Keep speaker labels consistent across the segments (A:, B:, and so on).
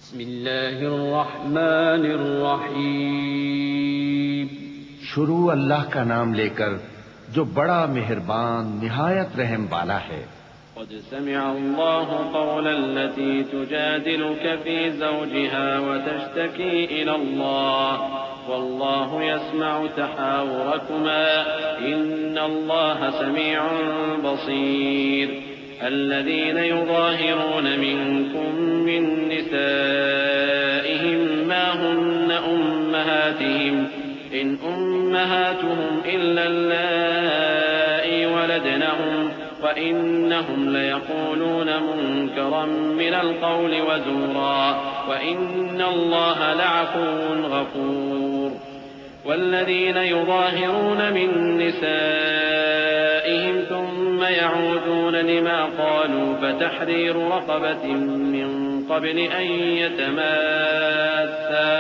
A: بسم اللہ الرحمن الرحیم۔
B: شروع اللہ کا نام لے کر جو بڑا مہربان نہایت رحم والا ہے۔
A: قد سمع اللہ قول التي تجادلك في زوجها وتشتكي إلى الله والله يسمع تحاوركما إن الله سميع بصير۔ الذين يظاهرون منكم من نسائهم ما هن أمهاتهم إن أمهاتهم إلا اللائي ولدنهم وإنهم ليقولون منكرا من القول وزورا وإن الله لعفو غفور۔ والذين يظاهرون من نسائهم ثم يعودون لما قالوا فتحرير رقبة من قبل أن يتماسا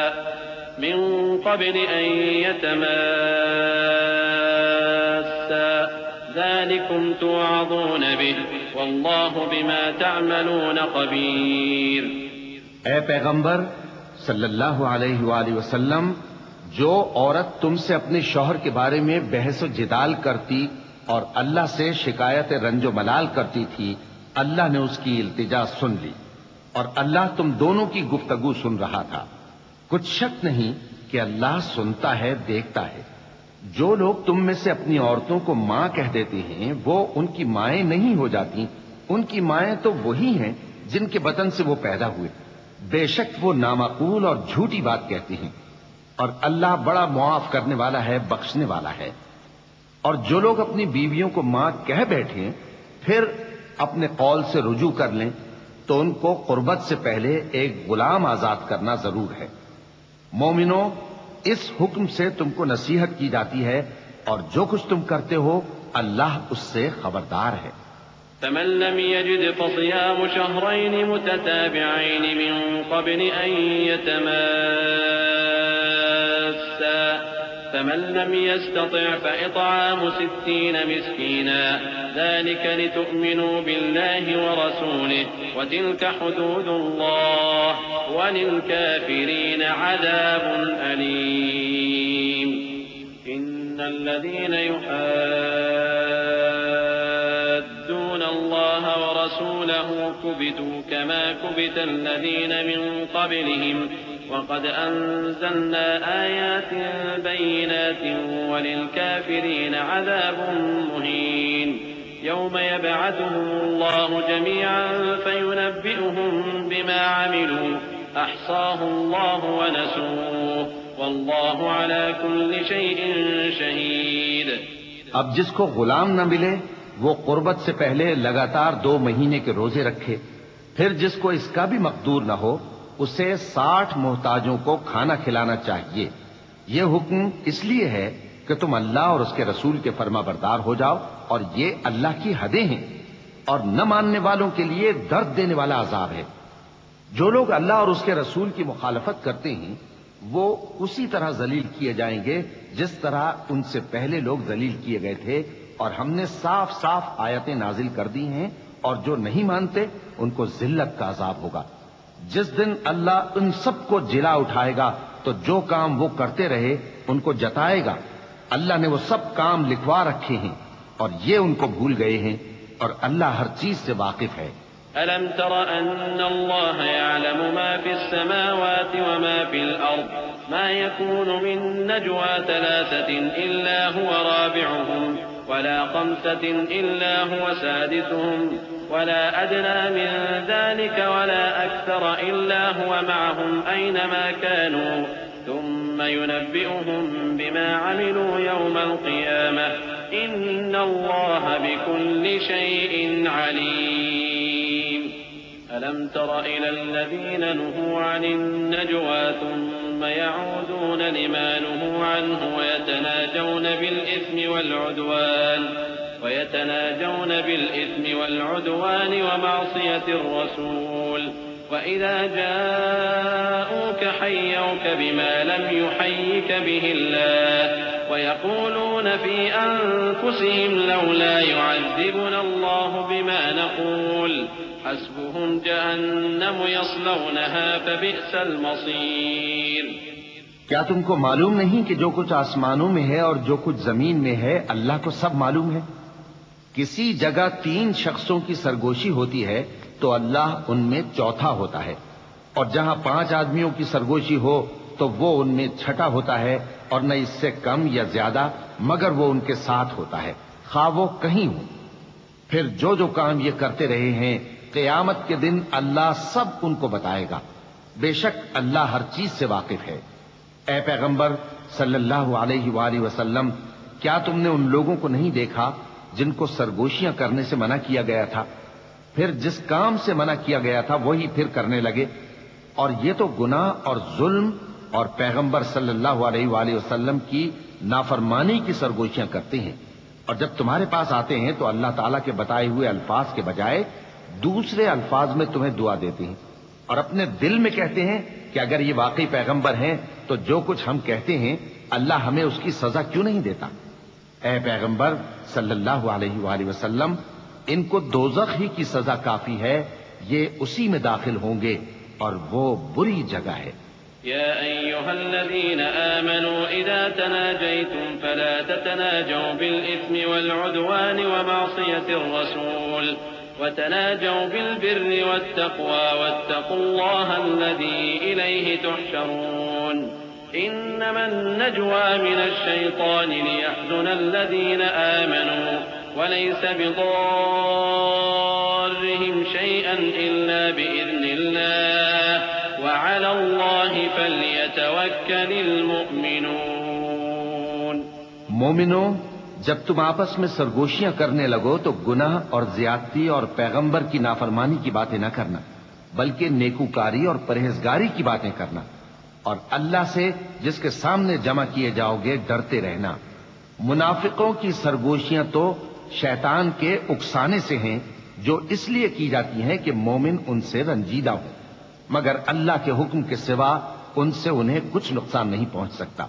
A: ذلكم توعظون به والله بما تعملون خبير۔
B: اے پیغمبر صلی اللہ علیہ وآلہ وسلم، جو عورت تم سے اپنے شوہر کے بارے میں بحث و جدال کرتی اور اللہ سے شکایت رنج و ملال کرتی تھی، اللہ نے اس کی التجا سن لی اور اللہ تم دونوں کی گفتگو سن رہا تھا۔ کچھ شک نہیں کہ اللہ سنتا ہے، دیکھتا ہے۔ جو لوگ تم میں سے اپنی عورتوں کو ماں کہہ دیتے ہیں وہ ان کی مائیں نہیں ہو جاتی، ان کی مائیں تو وہی ہیں جن کے بطن سے وہ پیدا ہوئے۔ بے شک وہ نامعقول اور جھوٹی بات کہتے ہیں، اور اللہ بڑا معاف کرنے والا ہے، بخشنے والا ہے۔ اور جو لوگ اپنی بیویوں کو ماں کہہ بیٹھیں پھر اپنے قول سے رجوع کر لیں تو ان کو قربت سے پہلے ایک غلام آزاد کرنا ضرور ہے۔ مومنوں، اس حکم سے تم کو نصیحت کی جاتی ہے اور جو کچھ تم کرتے ہو اللہ اس سے خبردار ہے۔
A: فمن لم يجد فصيام شهرين متتابعين من قبل أن يتماسا فمن لم يستطع فإطعام 60 مسكينا ذلك لتؤمنوا بالله ورسوله وتلك حدود الله وللكافرين عذاب أليم۔ إن الذين يحادون الله ورسوله كبتوا كما كبت الذين من قبلهم وقد أنزلنا آيات بينات وللكافرين عذاب مهين۔ يوم يبعثهم الله جميعا فينبئهم بما عملوا أحصاه الله ونسوه والله على كل شيء شهيد۔
B: اب جس کو غلام نہ ملے وہ قربت سے پہلے لگاتار 2 مہینے کے روزے رکھے، پھر جس کو اس کا بھی مقدور نہ ہو اسے 60 محتاجوں کو کھانا کھلانا چاہیے۔ یہ حکم اس لیے ہے کہ تم اللہ اور اس کے رسول کے فرما بردار ہو جاؤ، اور یہ اللہ کی حدیں ہیں، اور نہ ماننے والوں کے لیے درد دینے والا عذاب ہے۔ جو لوگ اللہ اور اس کے رسول کی مخالفت کرتے ہیں وہ اسی طرح ذلیل کیے جائیں گے جس طرح ان سے پہلے لوگ ذلیل کیے گئے تھے، اور ہم نے صاف صاف آیتیں نازل کر دی ہیں، اور جو نہیں مانتے ان کو ذلت کا عذاب ہوگا۔ جس دن اللہ ان سب کو جلا اٹھائے گا تو جو کام وہ کرتے رہے ان کو جتائے گا۔ اللہ نے وہ سب کام لکھوا رکھے ہیں اور یہ ان کو بھول گئے ہیں، اور اللہ ہر چیز سے واقف ہے۔
A: ألم تر أن الله يعلم ما في السماوات وما في الأرض ما يكون من نجوى 3 إلا هو رابعهم ولا 5 إلا هو سادسهم ولا أدنى من ذلك ولا أكثر إلا هو معهم أينما كانوا ثم ينبئهم بما عملوا يوم القيامة إن الله بكل شيء عليم۔ ألم تر إلى الذين نهوا عن النجوى ثم يعودون لما نهوا عنه ويتناجون بالإثم والعدوان ومعصية الرسول وَإِذَا جَاءُوكَ حَيَّوْكَ بِمَا لَمْ يُحَيِّكَ بِهِ اللَّهُ وَيَقُولُونَ فِي أَنفُسِهِمْ لَوْلَا يُعَذِّبُنَا اللَّهُ بِمَا نَقُولُ حَسْبُهُمْ جَهَنَّمُ يَصْلَوْنَهَا فَبِئْسَ الْمَصِيرُ۔
B: کیا تم کو معلوم نہیں کہ جو کچھ آسمانوں میں ہے اور جو کچھ زمین میں ہے اللہ کو سب معلوم ہے؟ کسی جگہ 3 شخصوں کی سرگوشی ہوتی ہے تو اللہ ان میں چوتھا ہوتا ہے، اور جہاں 5 آدمیوں کی سرگوشی ہو تو وہ ان میں چھٹا ہوتا ہے، اور نہ اس سے کم یا زیادہ مگر وہ ان کے ساتھ ہوتا ہے، خواہ وہ کہیں ہو۔ پھر جو کام یہ کرتے رہے ہیں قیامت کے دن اللہ سب ان کو بتائے گا، بے شک اللہ ہر چیز سے واقف ہے۔ اے پیغمبر صلی اللہ علیہ وآلہ وسلم، کیا تم نے ان لوگوں کو نہیں دیکھا جن کو سرگوشیاں کرنے سے منع کیا گیا تھا، پھر جس کام سے منع کیا گیا تھا وہی پھر کرنے لگے؟ اور یہ تو گناہ اور ظلم اور پیغمبر صلی اللہ علیہ وآلہ وسلم کی نافرمانی کی سرگوشیاں کرتے ہیں، اور جب تمہارے پاس آتے ہیں تو اللہ تعالیٰ کے بتائے ہوئے الفاظ کے بجائے دوسرے الفاظ میں تمہیں دعا دیتے ہیں، اور اپنے دل میں کہتے ہیں کہ اگر یہ واقعی پیغمبر ہیں تو جو کچھ ہم کہتے ہیں اللہ ہمیں اس کی سزا کیوں نہیں دیتا؟ اے پیغمبر صلی اللہ علیہ وآلہ وسلم، ان کو دوزخ ہی کی سزا کافی ہے، یہ اسی میں داخل ہوں گے اور وہ بری جگہ ہے۔
A: يا أيها الذين آمنوا إذا تناجيتم فلا تتناجوا بالإثم والعدوان ومعصية الرسول وتناجوا بالبر والتقوى واتقوا الله الذي إليه تحشرون إنما النجوى من الشيطان ليحزن الذين آمنوا وليس بضارهم شيئا إلا بإذن الله وعلى الله فليتوكل المؤمنون۔
B: مومنو، جب تم آپس میں سرگوشیاں کرنے لگو تو گناہ اور زیادتی اور پیغمبر کی نافرمانی کی باتیں نہ کرنا، بلکہ نیکوکاری اور پرہیزگاری کی باتیں کرنا، اور اللہ سے جس کے سامنے جمع کیے جاؤ گے ڈرتے رہنا۔ منافقوں کی سرگوشیاں تو شیطان کے اکسانے سے ہیں، جو اس لیے کی جاتی ہیں کہ مومن ان سے رنجیدہ ہو، مگر اللہ کے حکم کے سوا ان سے انہیں کچھ نقصان نہیں پہنچ سکتا۔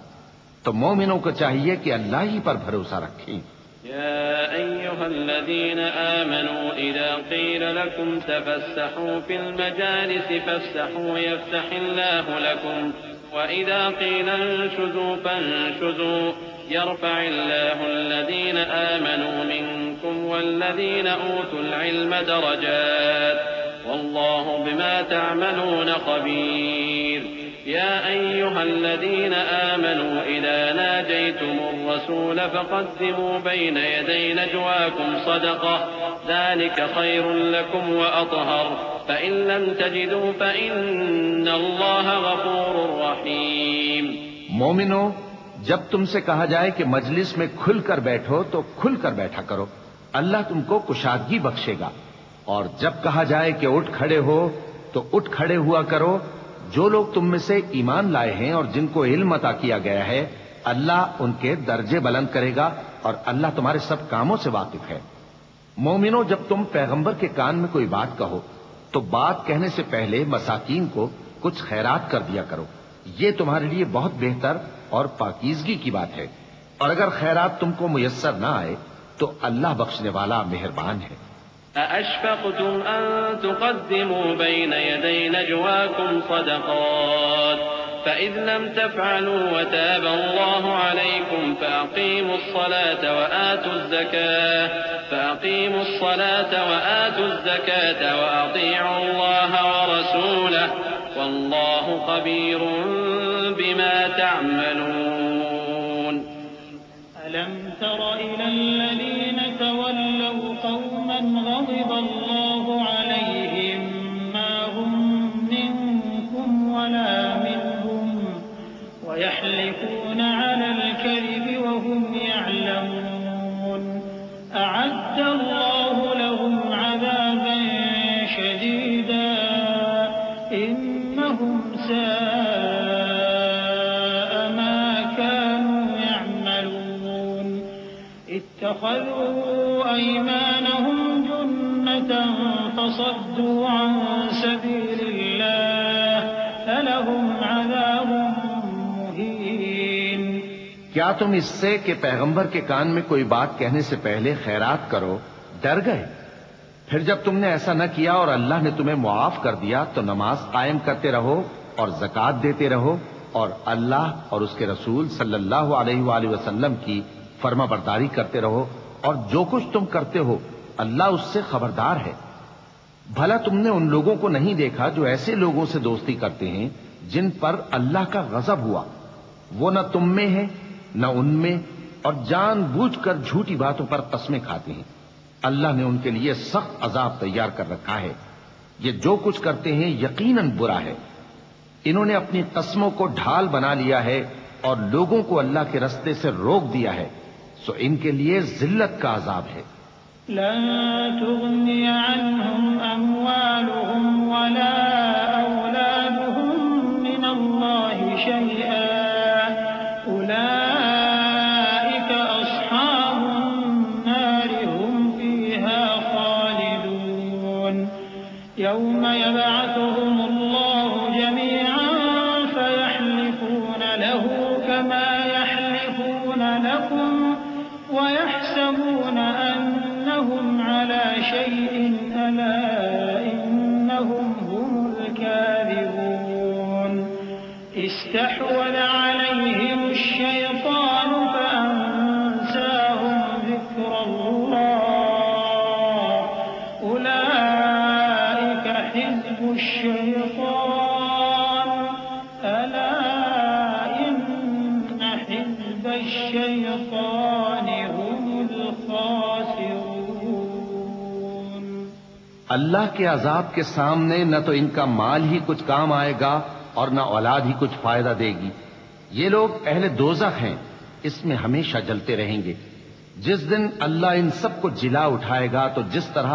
B: تو مومنوں کو چاہیے کہ اللہ ہی پر بھروسہ رکھیں۔
A: يا أيها الذين آمنوا إذا قيل لكم تفسحوا في المجالس فافسحوا يفسح الله لكم وإذا قيل انشزوا فانشزوا يرفع الله الذين آمنوا منكم والذين أوتوا العلم درجات والله بما تعملون خبير۔ يا أيها الذين آمنوا إذا ناجيتم الرسول فقدموا بين يدي نجواكم صدقة ذلك خير لكم وأطهر فإن لم تجدوا فإن الله غفور رحيم۔
B: مومنو، جب تم سے کہا جائے کہ مجلس میں کھل کر بیٹھو تو کھل کر بیٹھا کرو، اللہ تم کو کشادگی بخشے گا، اور جب کہا جائے کہ اٹھ کھڑے ہو تو اٹھ کھڑے ہوا کرو۔ جو لوگ تم میں سے ایمان لائے ہیں اور جن کو علم عطا کیا گیا ہے اللہ ان کے درجے بلند کرے گا، اور اللہ تمہارے سب کاموں سے واقف ہے۔ مومنو، جب تم پیغمبر کے کان میں کوئی بات کہو تو بات کہنے سے پہلے مساکین کو کچھ خیرات کر دیا کرو، یہ تمہارے لیے بہت بہتر اور پاکیزگی کی بات ہے، اور اگر خیرات تم کو میسر نہ آئے تو اللہ بخشنے والا مہربان ہے۔
A: أأشفقتم أن تقدموا بين يدي نجواكم صدقات فإذ لم تفعلوا وتاب الله عليكم فأقيموا الصلاة وآتوا الزكاة وأطيعوا الله ورسوله والله خبير بما تعملون۔
C: ألم تر إلى الذين تولوا قوما غضب الله عليهم ما هم منكم ولا منهم ويحلفون على الكذب وهم يعلمون أعد الله لهم عذابا شديدا إنهم ساء ما كانوا يعملون اتخذوا أيمانهم جنة فصدوا عن سبيل الله لهم عذاب مهين.
B: کیا تم اس سے کہ پیغمبر کے کان میں کوئی بات کہنے سے پہلے خیرات کرو ڈر گئے؟ پھر جب تم نے ایسا نہ کیا اور اللہ نے تمہیں معاف کر دیا تو نماز قائم کرتے رہو اور زکوٰۃ دیتے رہو اور اللہ اور اس کے رسول صلی اللہ علیہ وآلہ وسلم کی فرما برداری کرتے رہو، اور جو کچھ تم کرتے ہو اللہ اس سے خبردار ہے۔ بھلا تم نے ان لوگوں کو نہیں دیکھا جو ایسے لوگوں سے دوستی کرتے ہیں جن پر اللہ کا غضب ہوا؟ وہ نہ تم میں ہے نہ ان میں، اور جان بوجھ کر جھوٹی باتوں پر قسمیں کھاتے ہیں۔ اللہ نے ان کے لیے سخت عذاب تیار کر رکھا ہے۔ یہ جو کچھ کرتے ہیں یقیناً برا ہے۔ انہوں نے اپنی قسموں کو ڈھال بنا لیا ہے اور لوگوں کو اللہ کے رستے سے روک دیا ہے، سو ان کے لیے ذلت کا عذاب ہے۔
C: لن تغني عنهم أموالهم ولا أولادهم من الله شيئا أولئك أصحاب النار هم فيها خالدون. يوم يبعثهم الله جميعا فيحلفون له كما يحلفون لكم ويحسبون أنهم على شيء ألا إنهم هم الكاذبون. استحوذ عليهم الشيطان فأنساهم ذكر الله أولئك حزب الشيطان ألا إن حزب الشيطان هم الخاسرون.
B: اللہ کے عذاب کے سامنے نہ تو ان کا مال ہی کچھ کام آئے گا اور نہ اولاد ہی کچھ فائدہ دے گی۔ یہ لوگ اہل دوزخ ہیں، اس میں ہمیشہ جلتے رہیں گے۔ جس دن اللہ ان سب کو جلا اٹھائے گا تو جس طرح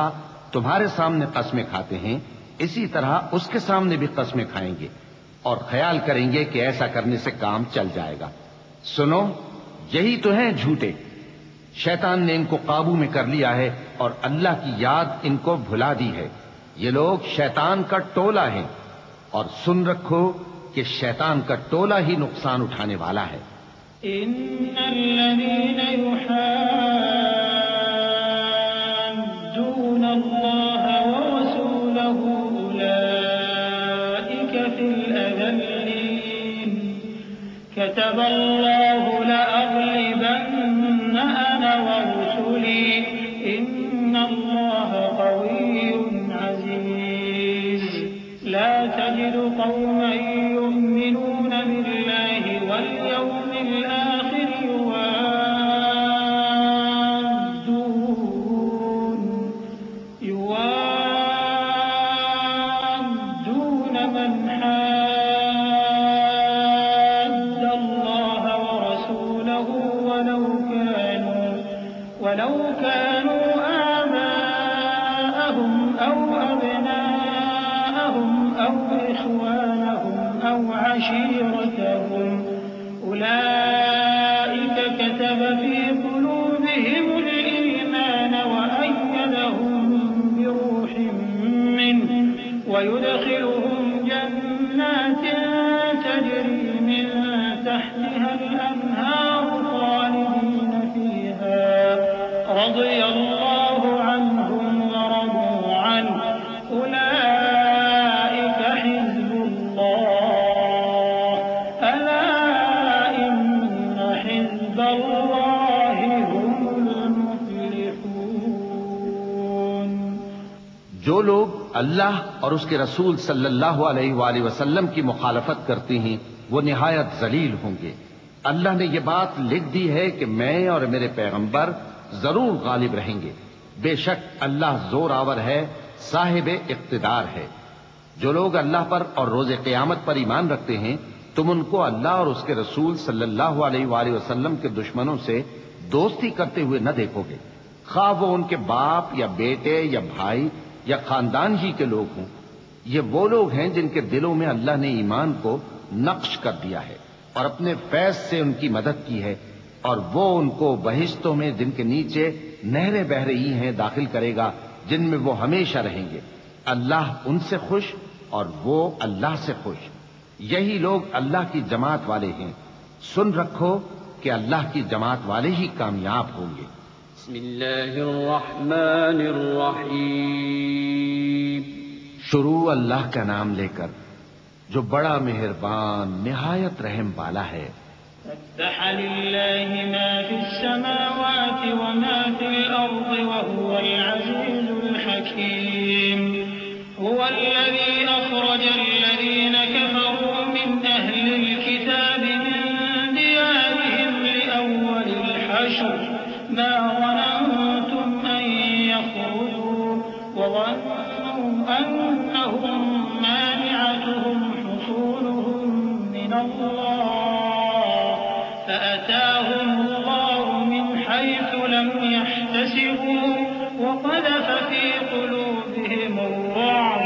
B: تمہارے سامنے قسمیں کھاتے ہیں اسی طرح اس کے سامنے بھی قسمیں کھائیں گے اور خیال کریں گے کہ ایسا کرنے سے کام چل جائے گا۔ سنو، یہی تو ہیں جھوٹے۔ شیطان نے ان کو قابو میں کر لیا ہے اور اللہ کی یاد ان کو بھلا دی ہے۔ یہ لوگ شیطان کا ٹولہ ہیں، اور سن رکھو کہ شیطان کا ٹولہ ہی نقصان اٹھانے والا ہے۔
C: إن الذين يحادون الله ورسوله أولئك في الأذلين. كتب الله لأغلبن أنا ورسلي إن الله قوي عزيز. لا تجد قوما يؤمنون بالله واليوم الآخر يوادون من حاد الله ورسوله ولو كانوا آباءهم أو أبناءهم أو إخوانهم أو عشيرتهم أولئك كتب في قلوبهم الإيمان وأيدهم بروح منه ويدخلهم جنات تجري من تحتها الأنهار خالدين فيها رضي الله عنهم ورضوا عنه أولئك حزب الله ألا إن حزب الله هم المفلحون.
B: جو لوگ اللہ اور اس کے رسول صلی اللہ علیہ وآلہ وسلم کی مخالفت کرتے ہیں وہ نہایت ذلیل ہوں گے۔ اللہ نے یہ بات لکھ دی ہے کہ میں اور میرے پیغمبر ضرور غالب رہیں گے۔ بے شک اللہ زور آور ہے، صاحب اقتدار ہے۔ جو لوگ اللہ پر اور روز قیامت پر ایمان رکھتے ہیں تم ان کو اللہ اور اس کے رسول صلی اللہ علیہ وآلہ وسلم کے دشمنوں سے دوستی کرتے ہوئے نہ دیکھو گے، خواہ وہ ان کے باپ یا بیٹے یا بھائی یا خاندان ہی کے لوگ ہوں۔ یہ وہ لوگ ہیں جن کے دلوں میں اللہ نے ایمان کو نقش کر دیا ہے اور اپنے فیض سے ان کی مدد کی ہے، اور وہ ان کو بہشتوں میں جن کے نیچے نہریں بہ رہی ہیں داخل کرے گا، جن میں وہ ہمیشہ رہیں گے۔ اللہ ان سے خوش اور وہ اللہ سے خوش۔ یہی لوگ اللہ کی جماعت والے ہیں، سن رکھو کہ اللہ کی جماعت والے ہی کامیاب ہوں گے۔
A: بسم اللہ الرحمن الرحیم۔
B: شروع اللہ کا نام لے کر جو بڑا مہربان نہایت رحم والا ہے۔
C: سبح للہ ما فی السماوات وما فی الارض وهو العزیز الحکیم۔ هو الذي أخرج الذين كفروا من أهل الكتاب من ديارهم لأول الحشر ما ظننتم أن يخرجوا وظنوا أنهم مانعتهم حصولهم من الله فأتاهم الله من حيث لم يحتسبوا وقذف في قلوبهم الرعب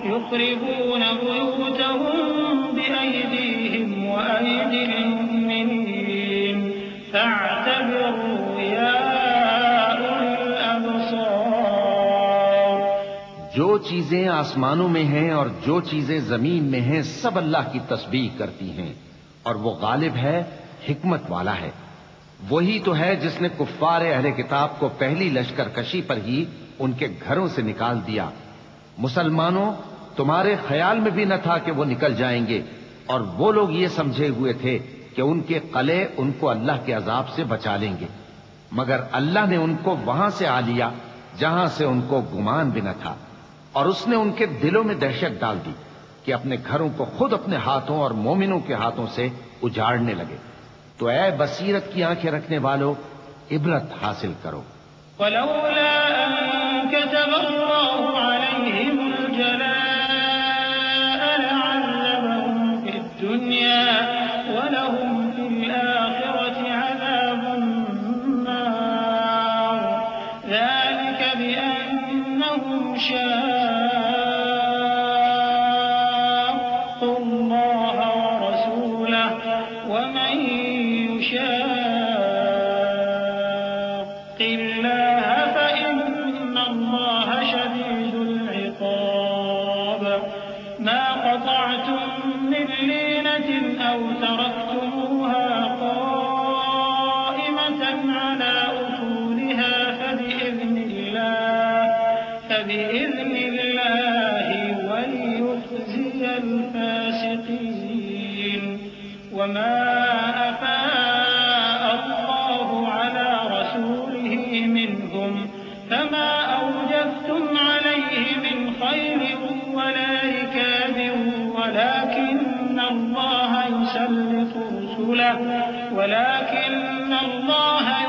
C: يخربون بيوتهم بأيديهم وأيدي المؤمنين فاعتبروا يا أولي الأبصار۔
B: جو چیزیں آسمانوں میں ہیں اور جو چیزیں زمین میں ہیں سب اللہ کی تسبیح کرتی ہیں، اور وہ غالب ہے، حکمت والا ہے۔ وہی تو ہے جس نے کفار اہل کتاب کو پہلی لشکر کشی پر ہی ان کے گھروں سے نکال دیا۔ مسلمانوں، تمہارے خیال میں بھی نہ تھا کہ وہ نکل جائیں گے، اور وہ لوگ یہ سمجھے ہوئے تھے کہ ان کے قلعے ان کو اللہ کے عذاب سے بچا لیں گے، مگر اللہ نے ان کو وہاں سے آ لیا جہاں سے ان کو گمان بھی نہ تھا، اور اس نے ان کے دلوں میں دہشت ڈال دی کہ اپنے گھروں کو خود اپنے ہاتھوں اور مومنوں کے ہاتھوں سے اجاڑنے لگے۔ تو اے بصیرت کی آنکھیں رکھنے والو، عبرت حاصل کرو۔
C: ولولا أن كتب الله عليهم الجلاء لعذبهم في الدنيا ولهم في الآخرة عذاب النار ذلك بأنهم شاقوا الله ورسوله ومن يشاق الله فإن الله شديد العقاب ما قطعتم من لينة أو تركتموها قائمة على أصولها فبإذن الله وليخزي الفاسقين وما أفاء الله على رسوله منهم فما أوجفتم عليه من خير ولا ركاب ولكن الله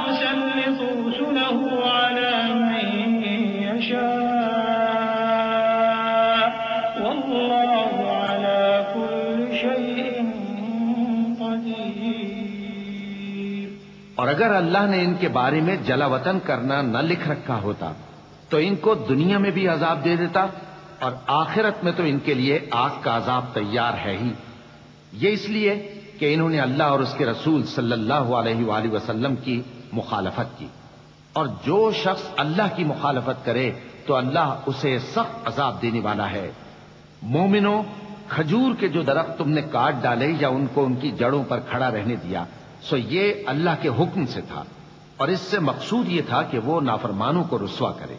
C: يسلط رسله على من يشاء والله على كل شيء قدير۔
B: اور اگر اللہ نے ان کے بارے میں جلا وطن کرنا نہ لکھ رکھا ہوتا تو ان کو دنیا میں بھی عذاب دے دیتا، اور آخرت میں تو ان کے لیے آگ کا عذاب تیار ہے ہی۔ یہ اس لیے کہ انہوں نے اللہ اور اس کے رسول صلی اللہ علیہ وآلہ وسلم کی مخالفت کی، اور جو شخص اللہ کی مخالفت کرے تو اللہ اسے سخت عذاب دینے والا ہے۔ مومنوں، کھجور کے جو درخت تم نے کاٹ ڈالے یا ان کو ان کی جڑوں پر کھڑا رہنے دیا، سو یہ اللہ کے حکم سے تھا، اور اس سے مقصود یہ تھا کہ وہ نافرمانوں کو رسوا کرے۔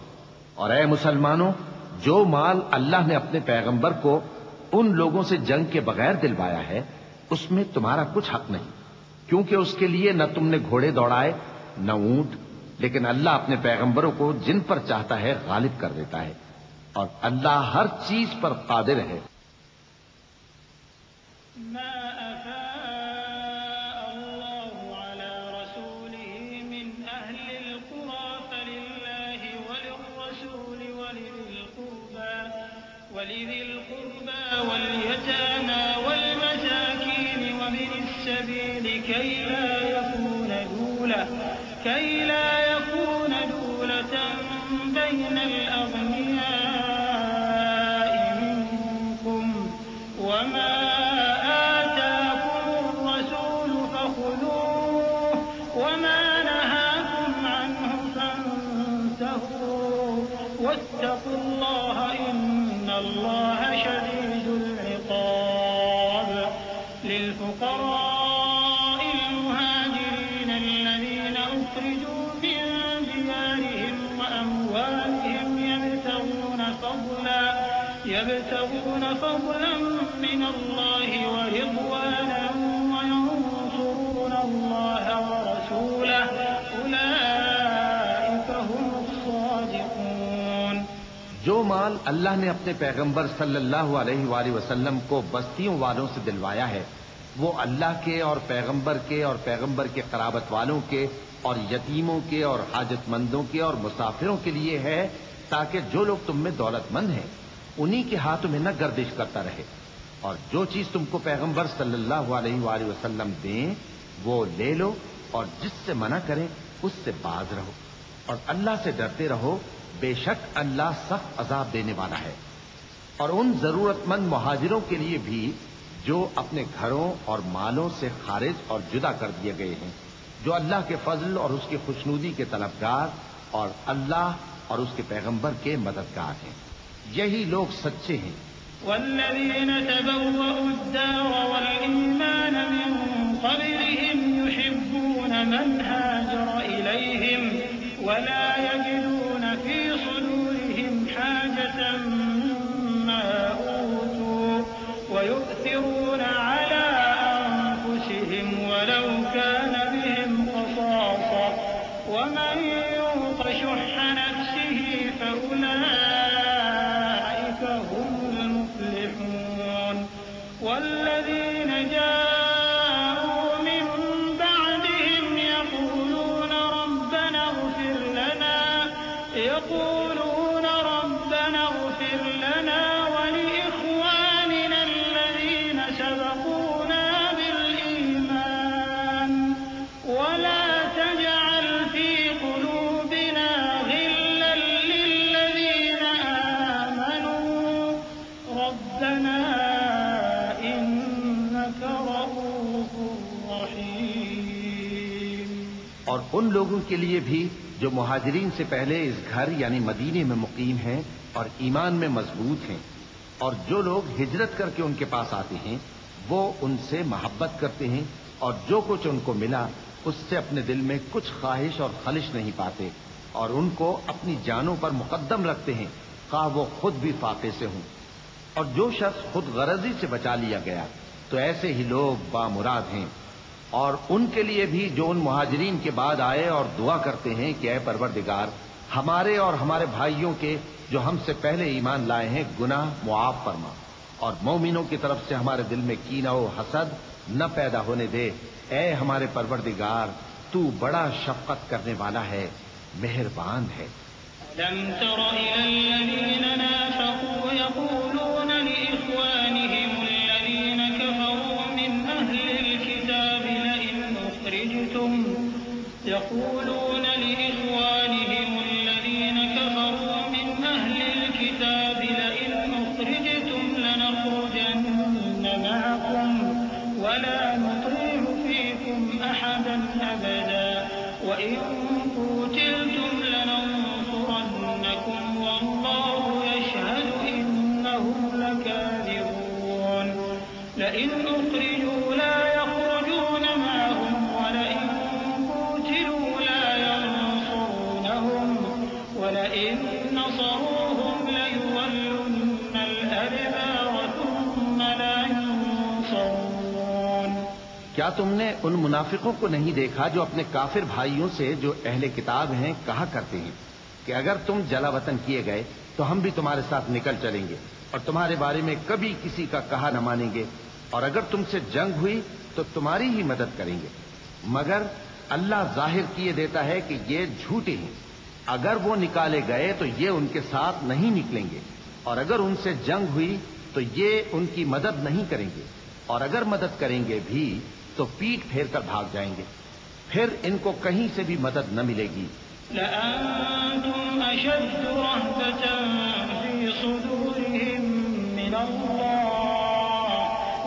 B: اور اے مسلمانوں، جو مال اللہ نے اپنے پیغمبر کو ان لوگوں سے جنگ کے بغیر دلوایا ہے اس میں تمہارا کچھ حق نہیں، کیونکہ اس کے لیے نہ تم نے گھوڑے دوڑائے نہ اونٹ، لیکن اللہ اپنے پیغمبروں کو جن پر چاہتا ہے غالب کر دیتا ہے، اور اللہ ہر چیز پر قادر ہے۔
C: ما أفاء الله على رسوله من أهل القرى فلله وللرسول ولذي القربى واليتامى والمساكين وابن السبيل كي لا يكون دولة بين الأغنياء منكم وما آتاكم الرسول فخذوه وما نهاكم عنه فانتهوا واتقوا الله إن الله شديد العقاب۔ للفقراء المهاجرين الذين أخرجوا من ديارهم وأموالهم يبتغون فضلا من الله ورضوانا وينصرون الله ورسوله أولئك هم الصادقون۔
B: جو مال اللہ نے اپنے پیغمبر صلی اللہ علیہ وآلہ وسلم کو بستیوں والوں سے دلوایا ہے وہ اللہ کے اور پیغمبر کے قرابت والوں کے اور یتیموں کے اور حاجت مندوں کے اور مسافروں کے لیے ہے تاکہ جو لوگ تم میں دولت مند ہیں انہی کے ہاتھوں میں نہ گردش کرتا رہے، اور جو چیز تم کو پیغمبر صلی اللہ علیہ وآلہ وسلم دیں وہ لے لو، اور جس سے منع کریں اس سے باز رہو، اور اللہ سے ڈرتے رہو، بے شک اللہ سخت عذاب دینے والا ہے۔ اور ان ضرورت مند مہاجروں کے لیے بھی جو اپنے گھروں اور مالوں سے خارج اور جدا کر دیے گئے ہیں، جو اللہ کے فضل اور اس کی خوشنودی کے طلبگار اور اللہ اور اس کے پیغمبر کے مددگار ہیں، یہی لوگ سچے ہیں۔
C: والذين تبوأوا الدار والإيمان من قبلهم يحبون من هاجر إليهم ولا يجدون في صدورهم حاجة مما أوتوا ويؤثرون على أنفسهم ولو كان بهم خصاصة ومن يوق شح نفسه فأولئك هم المفلحون۔ والذين جاءوا من بعدهم يقولون ربنا اغفر لنا ولإخواننا الذين سبقونا بالإيمان ولا تجعل في قلوبنا غلا للذين آمنوا ربنا إنك رؤوف رحيم۔
B: اور ان لوگوں کے لیے بھی جو مہاجرین سے پہلے اس گھر یعنی مدینے میں مقیم ہیں اور ایمان میں مضبوط ہیں، اور جو لوگ ہجرت کر کے ان کے پاس آتے ہیں وہ ان سے محبت کرتے ہیں، اور جو کچھ ان کو ملا اس سے اپنے دل میں کچھ خواہش اور خلش نہیں پاتے، اور ان کو اپنی جانوں پر مقدم رکھتے ہیں خواہ وہ خود بھی فاقے سے ہوں۔ اور جو شخص خود غرضی سے بچا لیا گیا تو ایسے ہی لوگ بامراد ہیں۔ اور ان کے لیے بھی جو ان مہاجرین کے بعد آئے اور دعا کرتے ہیں کہ اے پروردگار ہمارے اور ہمارے بھائیوں کے جو ہم سے پہلے ایمان لائے ہیں گناہ معاف فرما، اور مومنوں کی طرف سے ہمارے دل میں کینہ و حسد نہ پیدا ہونے دے، اے ہمارے پروردگار تو بڑا شفقت کرنے والا ہے، مہربان ہے۔
C: ألم تر إلى الذين نافقوا يقولون لإخوانهم الذين كفروا من أهل الكتاب لئن أخرجتم لنخرجن معكم ولا نطيع فيكم أحدا أبدا وإن قتلتم لننصرنكم والله يشهد إنهم لكاذبون لئن أخرجوا لا يخرجون معهم ولئن قتلوا لا ينصرونهم ولئن نصروهم ليولن الأدبار ثم لا ينصرون۔
B: کیا تم نے ان منافقوں کو نہیں دیکھا جو اپنے کافر بھائیوں سے جو اہل کتاب ہیں کہا کرتے ہیں کہ اگر تم جلا وطن کیے گئے تو ہم بھی تمہارے ساتھ نکل چلیں گے اور تمہارے بارے میں کبھی کسی کا کہا نہ مانیں گے، اور اگر تم سے جنگ ہوئی تو تمہاری ہی مدد کریں گے، مگر اللہ ظاہر کیے دیتا ہے کہ یہ جھوٹے ہیں۔ اگر وہ نکالے گئے تو یہ ان کے ساتھ نہیں نکلیں گے، اور اگر ان سے جنگ ہوئی تو یہ ان کی مدد نہیں کریں گے، اور اگر مدد کریں گے بھی تو پیٹ پھیر کر بھاگ جائیں گے، پھر ان کو کہیں سے بھی مدد نہ ملے گی۔
C: لأنتم أشد رهبة في صدورهم من الله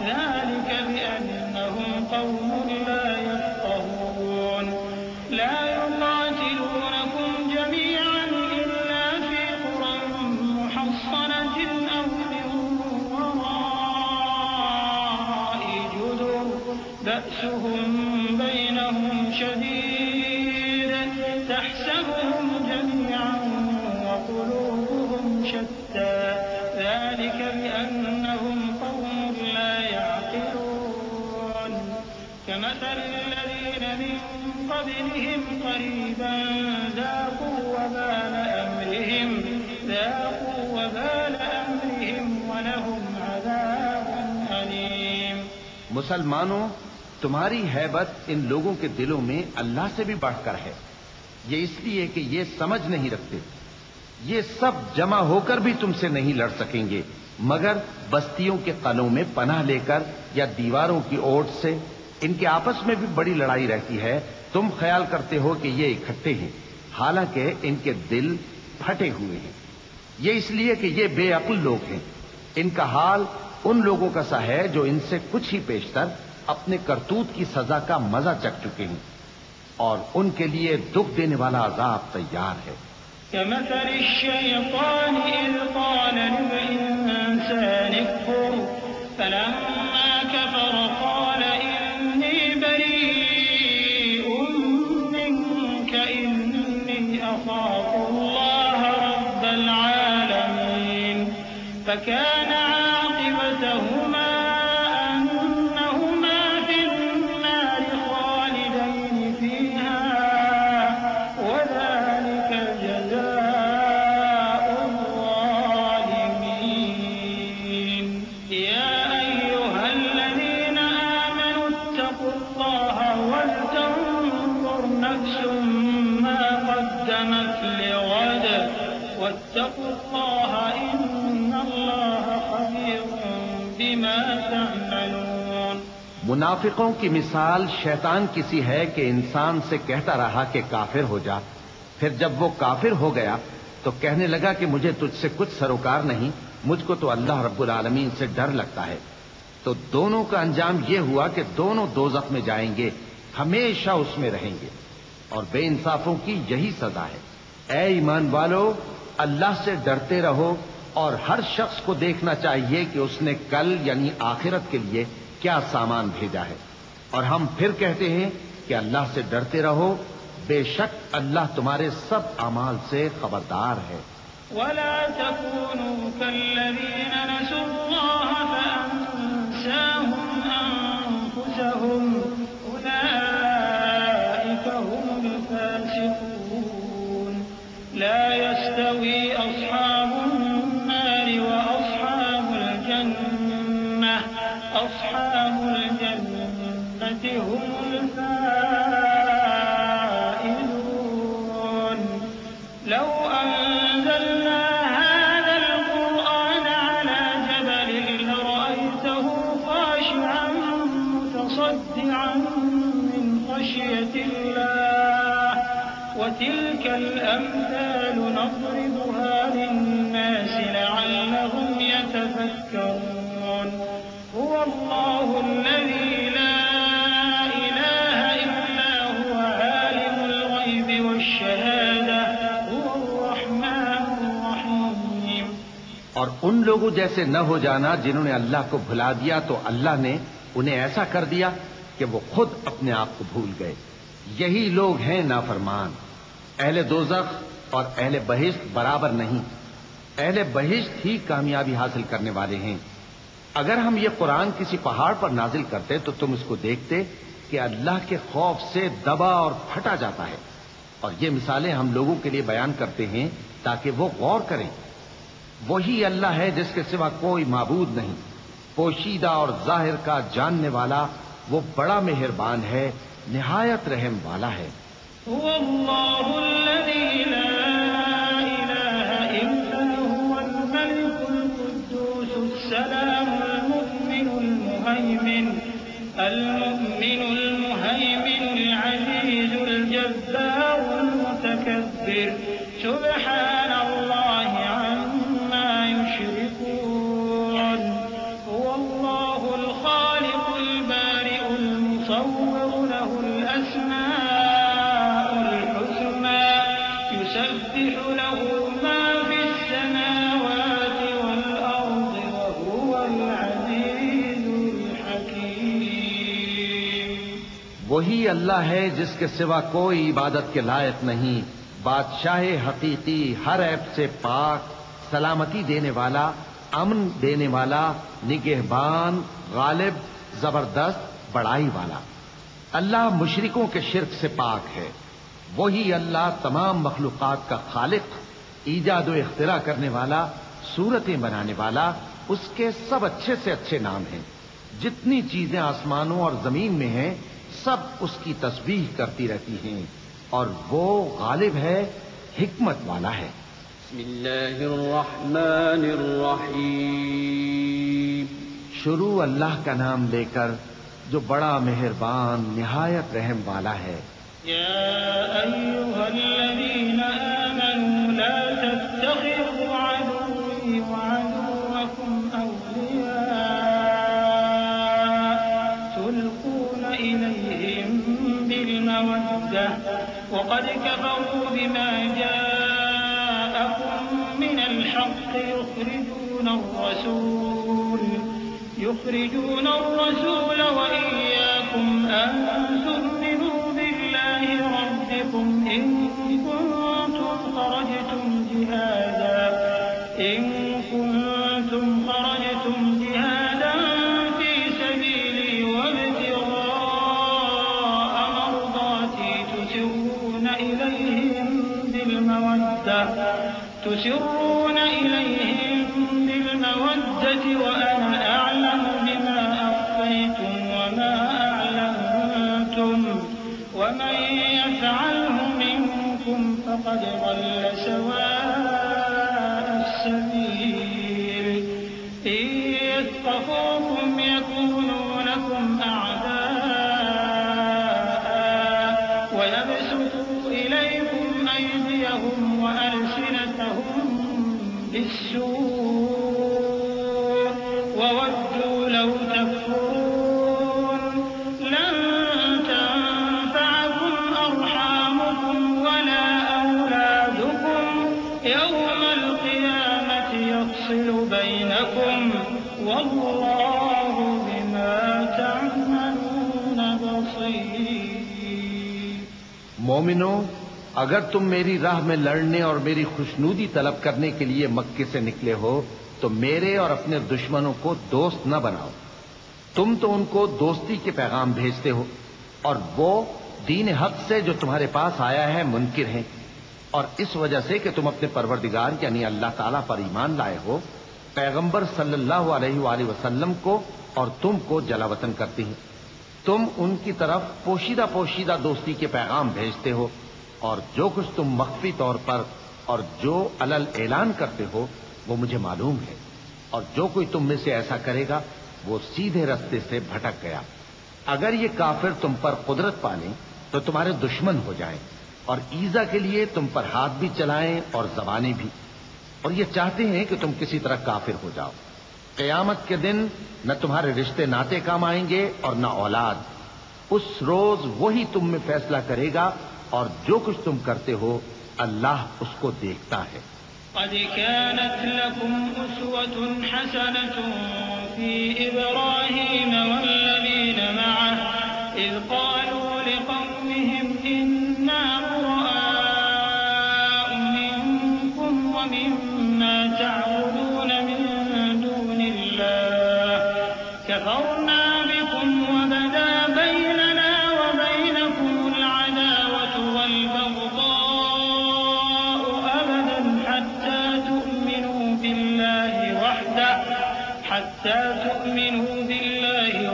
C: ذلك بأنهم قوم لا يفقهون لا يقاتلونكم جميعا إلا في قرى محصنة أو من وراء جدر بأسهم بينهم شديد تحسبهم جميعا وقلوبهم شتى ذلك بأنهم قوم لا يعقلون كمثل الذين من قبلهم قريبا ذاقوا وبال أمرهم ولهم عذاب أليم۔
B: مسلمانوں، تمہاری ہیبت ان لوگوں کے دلوں میں اللہ سے بھی بڑھ کر ہے، یہ اس لیے کہ یہ سمجھ نہیں رکھتے۔ یہ سب جمع ہو کر بھی تم سے نہیں لڑ سکیں گے مگر بستیوں کے قلعوں میں پناہ لے کر یا دیواروں کی اوٹ سے۔ ان کے آپس میں بھی بڑی لڑائی رہتی ہے، تم خیال کرتے ہو کہ یہ اکٹھے ہیں، حالانکہ ان کے دل پھٹے ہوئے ہیں۔ یہ اس لیے کہ یہ بے عقل لوگ ہیں۔ ان کا حال ان لوگوں کا سا ہے جو ان سے کچھ ہی پیشتر اپنے کرتوت کی سزا کا مزہ چکھ چکے ہیں، اور ان کے لیے دکھ دینے والا عذاب تیار ہے۔
C: كمثل الشيطان إذ قال للإنسان اكفر فلما كفر قال إني بريء منك إني أخاف الله رب العالمين فكان عاقبتهما أنهما في النار خالدين فيها وذلك جزاء الظالمين۔ يا أيها الذين آمنوا اتقوا الله ولتنظر نفس ما قدمت لغد واتقوا الله إن الله خبير بما تعملون۔
B: منافقوں کی مثال شیطان کسی ہے کہ انسان سے کہتا رہا کہ کافر ہو جا، پھر جب وہ کافر ہو گیا تو کہنے لگا کہ مجھے تجھ سے کچھ سروکار نہیں، مجھ کو تو اللہ رب العالمین سے ڈر لگتا ہے۔ تو دونوں کا انجام یہ ہوا کہ دونوں دوزخ میں جائیں گے، ہمیشہ اس میں رہیں گے، اور بے انصافوں کی یہی سزا ہے۔ اے ایمان والو، اللہ سے ڈرتے رہو، اور ہر شخص کو دیکھنا چاہیے کہ اس نے کل یعنی آخرت کے لیے کیا سامان بھیجا ہے، اور ہم پھر کہتے ہیں کہ اللہ سے ڈرتے رہو، بے شک اللہ تمہارے سب اعمال سے خبردار ہے۔
C: ولا تكونوا كالذين نسوا الله فأنساهم أنفسهم أولئك هم الفاسقون۔ لا يستوي أصحاب النار وأصحاب الجنة أصحاب الجنة هم الفائزون۔ لو أنزلنا هذا القرآن على جبل لرأيته خاشعا متصدعا من خشية الله وتلك الأمثال نضربها للناس لعلهم يتفكرون۔ هو الله الذي لا إله إلا هو عالم الغيب والشهادة هو الرحمن الرحيم۔
B: اور ان لوگوں جیسے نہ ہو جانا جنہوں نے اللہ کو بھلا دیا تو اللہ نے انہیں ایسا کر دیا کہ وہ خود اپنے آپ کو بھول گئے۔ یہی لوگ ہیں نافرمان۔ اہل دوزخ اور اہل بہشت برابر نہیں، اہل بہشت ہی کامیابی حاصل کرنے والے ہیں۔ اگر ہم یہ قرآن کسی پہاڑ پر نازل کرتے تو تم اس کو دیکھتے کہ اللہ کے خوف سے دبا اور پھٹا جاتا ہے، اور یہ مثالیں ہم لوگوں کے لیے بیان کرتے ہیں تاکہ وہ غور کریں۔ وہی اللہ ہے جس کے سوا کوئی معبود نہیں، پوشیدہ اور ظاہر کا جاننے والا، وہ بڑا مہربان ہے، نہایت رحم والا ہے۔
C: هو الله الذي لا إله إلا هو الملك القدوس السلام المؤمن المهيمن العزيز الجبار المتكبر سبحان الله عما يشركون۔ هو الله الخالق البارئ المصور له الأسماء الحسنى يسبح له ما في السماوات والأرض وهو العزيز الحكيم۔
B: وہی اللہ ہے جس کے سوا کوئی عبادت کے لائق نہیں، بادشاہ حقیقی، ہر عیب سے پاک، سلامتی دینے والا، امن دینے والا، نگہبان، غالب، زبردست، بڑائی والا۔ اللہ مشرکوں کے شرک سے پاک ہے۔ وہی اللہ تمام مخلوقات کا خالق، ایجاد و اختراع کرنے والا، صورتیں بنانے والا، اس کے سب اچھے سے اچھے نام ہیں۔ جتنی چیزیں آسمانوں اور زمین میں ہیں سب اس کی تسبیح کرتی رہتی ہیں، اور وہ غالب ہے، حکمت والا ہے۔
A: بسم اللہ الرحمن الرحیم۔
B: شروع اللہ کا نام لے کر جو بڑا مہربان نہایت رحم والا ہے۔
C: يا أيها الذين آمنوا لا تتخذوا عدوي وعدوكم أولياء تلقون إليهم بالمودة وقد كفروا بما جاءكم من الحق يخرجون الرسول وإياكم أن تؤمنوا بالله ربكم إن كنتم خرجتم جهادا في سبيلي وابتغاء مرضاتي تسرون إليهم بالمودة وأنا أعلم بما أخفيتم وما أعلنتم ومن يفعله منكم فقد ضل سواء السبيل إن يثقفوكم يكونوا لكم أعداء ويبسطوا إليكم أيديهم وألسنتهم بالسوء وودوا لو تكفرون لن تنفعكم أرحامكم ولا أولادكم يوم القيامة يفصل بينكم والله بما تعملون بصير۔
B: مومنو، اگر تم میری راہ میں لڑنے اور میری خوشنودی طلب کرنے کے لیے مکے سے نکلے ہو تو میرے اور اپنے دشمنوں کو دوست نہ بناؤ۔ تم تو ان کو دوستی کے پیغام بھیجتے ہو اور وہ دین حق سے جو تمہارے پاس آیا ہے منکر ہیں، اور اس وجہ سے کہ تم اپنے پروردگار یعنی اللہ تعالیٰ پر ایمان لائے ہو، پیغمبر صلی اللہ علیہ وآلہ وسلم کو اور تم کو جلا وطن کرتے ہیں۔ تم ان کی طرف پوشیدہ پوشیدہ دوستی کے پیغام بھیجتے ہو، اور جو کچھ تم مخفی طور پر اور جو علل اعلان کرتے ہو وہ مجھے معلوم ہے، اور جو کوئی تم میں سے ایسا کرے گا وہ سیدھے رستے سے بھٹک گیا۔ اگر یہ کافر تم پر قدرت پالیں تو تمہارے دشمن ہو جائیں، اور ایذا کے لیے تم پر ہاتھ بھی چلائیں اور زبانیں بھی، اور یہ چاہتے ہیں کہ تم کسی طرح کافر ہو جاؤ۔ قیامت کے دن نہ تمہارے رشتے ناتے کام آئیں گے اور نہ اولاد۔ اس روز وہی تم میں فیصلہ کرے گا، اور جو کچھ تم کرتے ہو اللہ اس کو دیکھتا ہے۔
C: قد كانت لكم أسوة حسنة في إبراهيم والذين معه إذ قالوا لقومهم إنا براء منكم ومما تعبدون من دون الله كفرنا بكم وبدا بيننا وبينكم العداوة والبغضاء أبدا حتى تؤمنوا بالله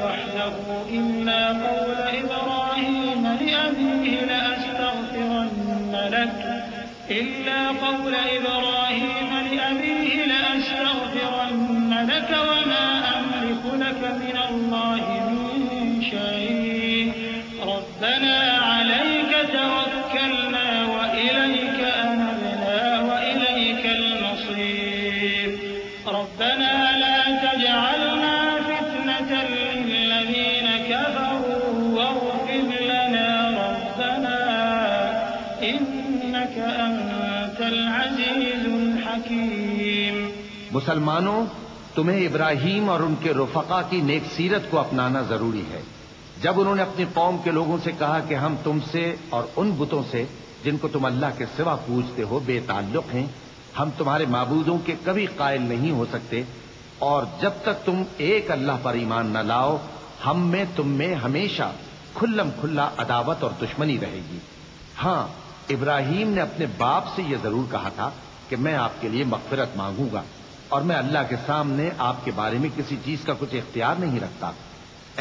C: وحده إلا قول إبراهيم لأبيه لأستغفرن لك وما أملك لك من الله من شيء ربنا عليك توكلنا وإليك أنبنا وإليك المصير ربنا لا تجعلنا فتنة للذين كفروا واغفر لنا ربنا إنك أنت العزيز الحكيم۔
B: مسلمانوں، تمہیں ابراہیم اور ان کے رفقا کی نیک سیرت کو اپنانا ضروری ہے۔ جب انہوں نے اپنی قوم کے لوگوں سے کہا کہ ہم تم سے اور ان بتوں سے جن کو تم اللہ کے سوا پوجتے ہو بے تعلق ہیں، ہم تمہارے معبودوں کے کبھی قائل نہیں ہو سکتے، اور جب تک تم ایک اللہ پر ایمان نہ لاؤ ہم میں تم میں ہمیشہ کھلم کھلا عداوت اور دشمنی رہے گی۔ ہاں، ابراہیم نے اپنے باپ سے یہ ضرور کہا تھا کہ میں آپ کے لیے مغفرت مانگوں گا، اور میں اللہ کے سامنے آپ کے بارے میں کسی چیز کا کچھ اختیار نہیں رکھتا۔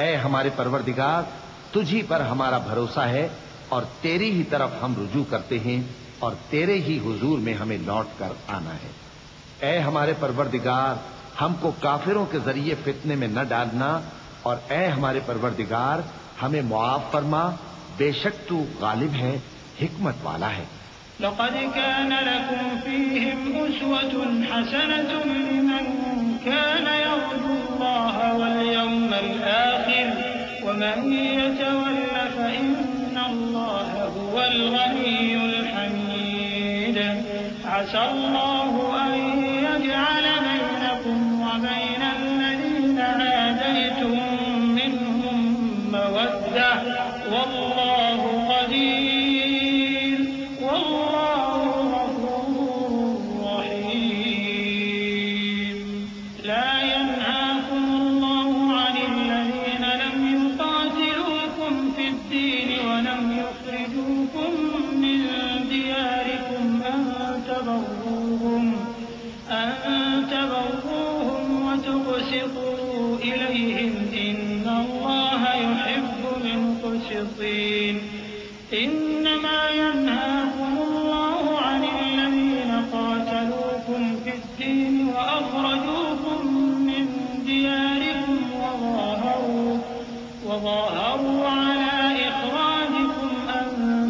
B: اے ہمارے پروردگار، تجھی پر ہمارا بھروسہ ہے اور تیری ہی طرف ہم رجوع کرتے ہیں اور تیرے ہی حضور میں ہمیں لوٹ کر آنا ہے۔ اے ہمارے پروردگار، ہم کو کافروں کے ذریعے فتنے میں نہ ڈالنا، اور اے ہمارے پروردگار ہمیں معاف فرما، بے شک تو غالب ہے، حکمت والا ہے۔
C: لقد كان لكم فيهم أسوة حسنة لمن كان يرجو الله واليوم الآخر ومن يتول فإن الله هو الغني الحميد عسى الله أن يجعل بينكم وبين الذين عاديتم منهم مودة والله قدير والله غفور رحيم لا ينهاكم الله عن الذين لم يقاتلوكم في الدين ولم يخرجوكم من دياركم أن تبروهم وتقسطوا إليهم إن الله يحب المقسطين إنما ينهاكم الله عن الذين قاتلوكم في الدين وأخرجوكم من دياركم وظاهروا على إخراجكم أن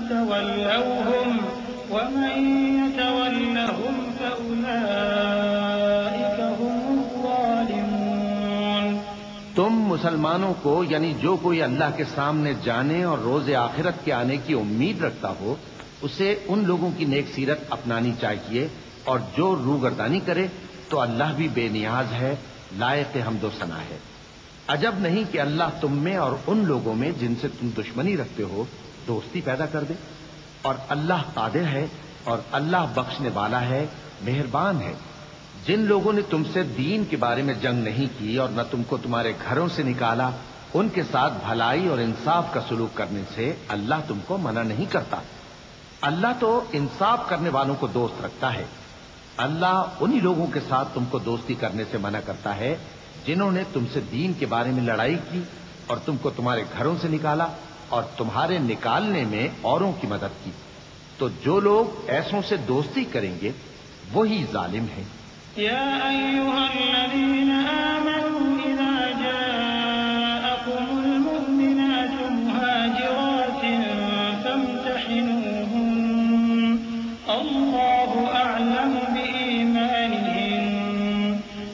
C: تولوهم ومن يتولهم فأولئك هم الظالمون۔
B: تم مسلمانوں کو یعنی جو کوئی اللہ کے سامنے جانے اور روز آخرت کے آنے کی امید رکھتا ہو اسے ان لوگوں کی نیک سیرت اپنانی چاہیے، اور جو روگردانی کرے تو اللہ بھی بے نیاز ہے، لائق حمد و ثنا ہے۔ عجب نہیں کہ اللہ تم میں اور ان لوگوں میں جن سے تم دشمنی رکھتے ہو دوستی پیدا کر دے، اور اللہ قادر ہے اور اللہ بخشنے والا ہے، مہربان ہے۔ جن لوگوں نے تم سے دین کے بارے میں جنگ نہیں کی اور نہ تم کو تمہارے گھروں سے نکالا، ان کے ساتھ بھلائی اور انصاف کا سلوک کرنے سے اللہ تم کو منع نہیں کرتا۔ اللہ تو انصاف کرنے والوں کو دوست رکھتا ہے۔ اللہ انہی لوگوں کے ساتھ تم کو دوستی کرنے سے منع کرتا ہے جنہوں نے تم سے دین کے بارے میں لڑائی کی اور تم کو تمہارے گھروں سے نکالا اور تمہارے نکالنے میں اوروں کی مدد کی۔ تو جو لوگ ایسوں سے دوستی کریں گے وہی ظالم ہیں۔
C: يا أيها الذين آمنوا إذا جاءكم المؤمنات مهاجرات فامتحنوهن الله أعلم بإيمانهن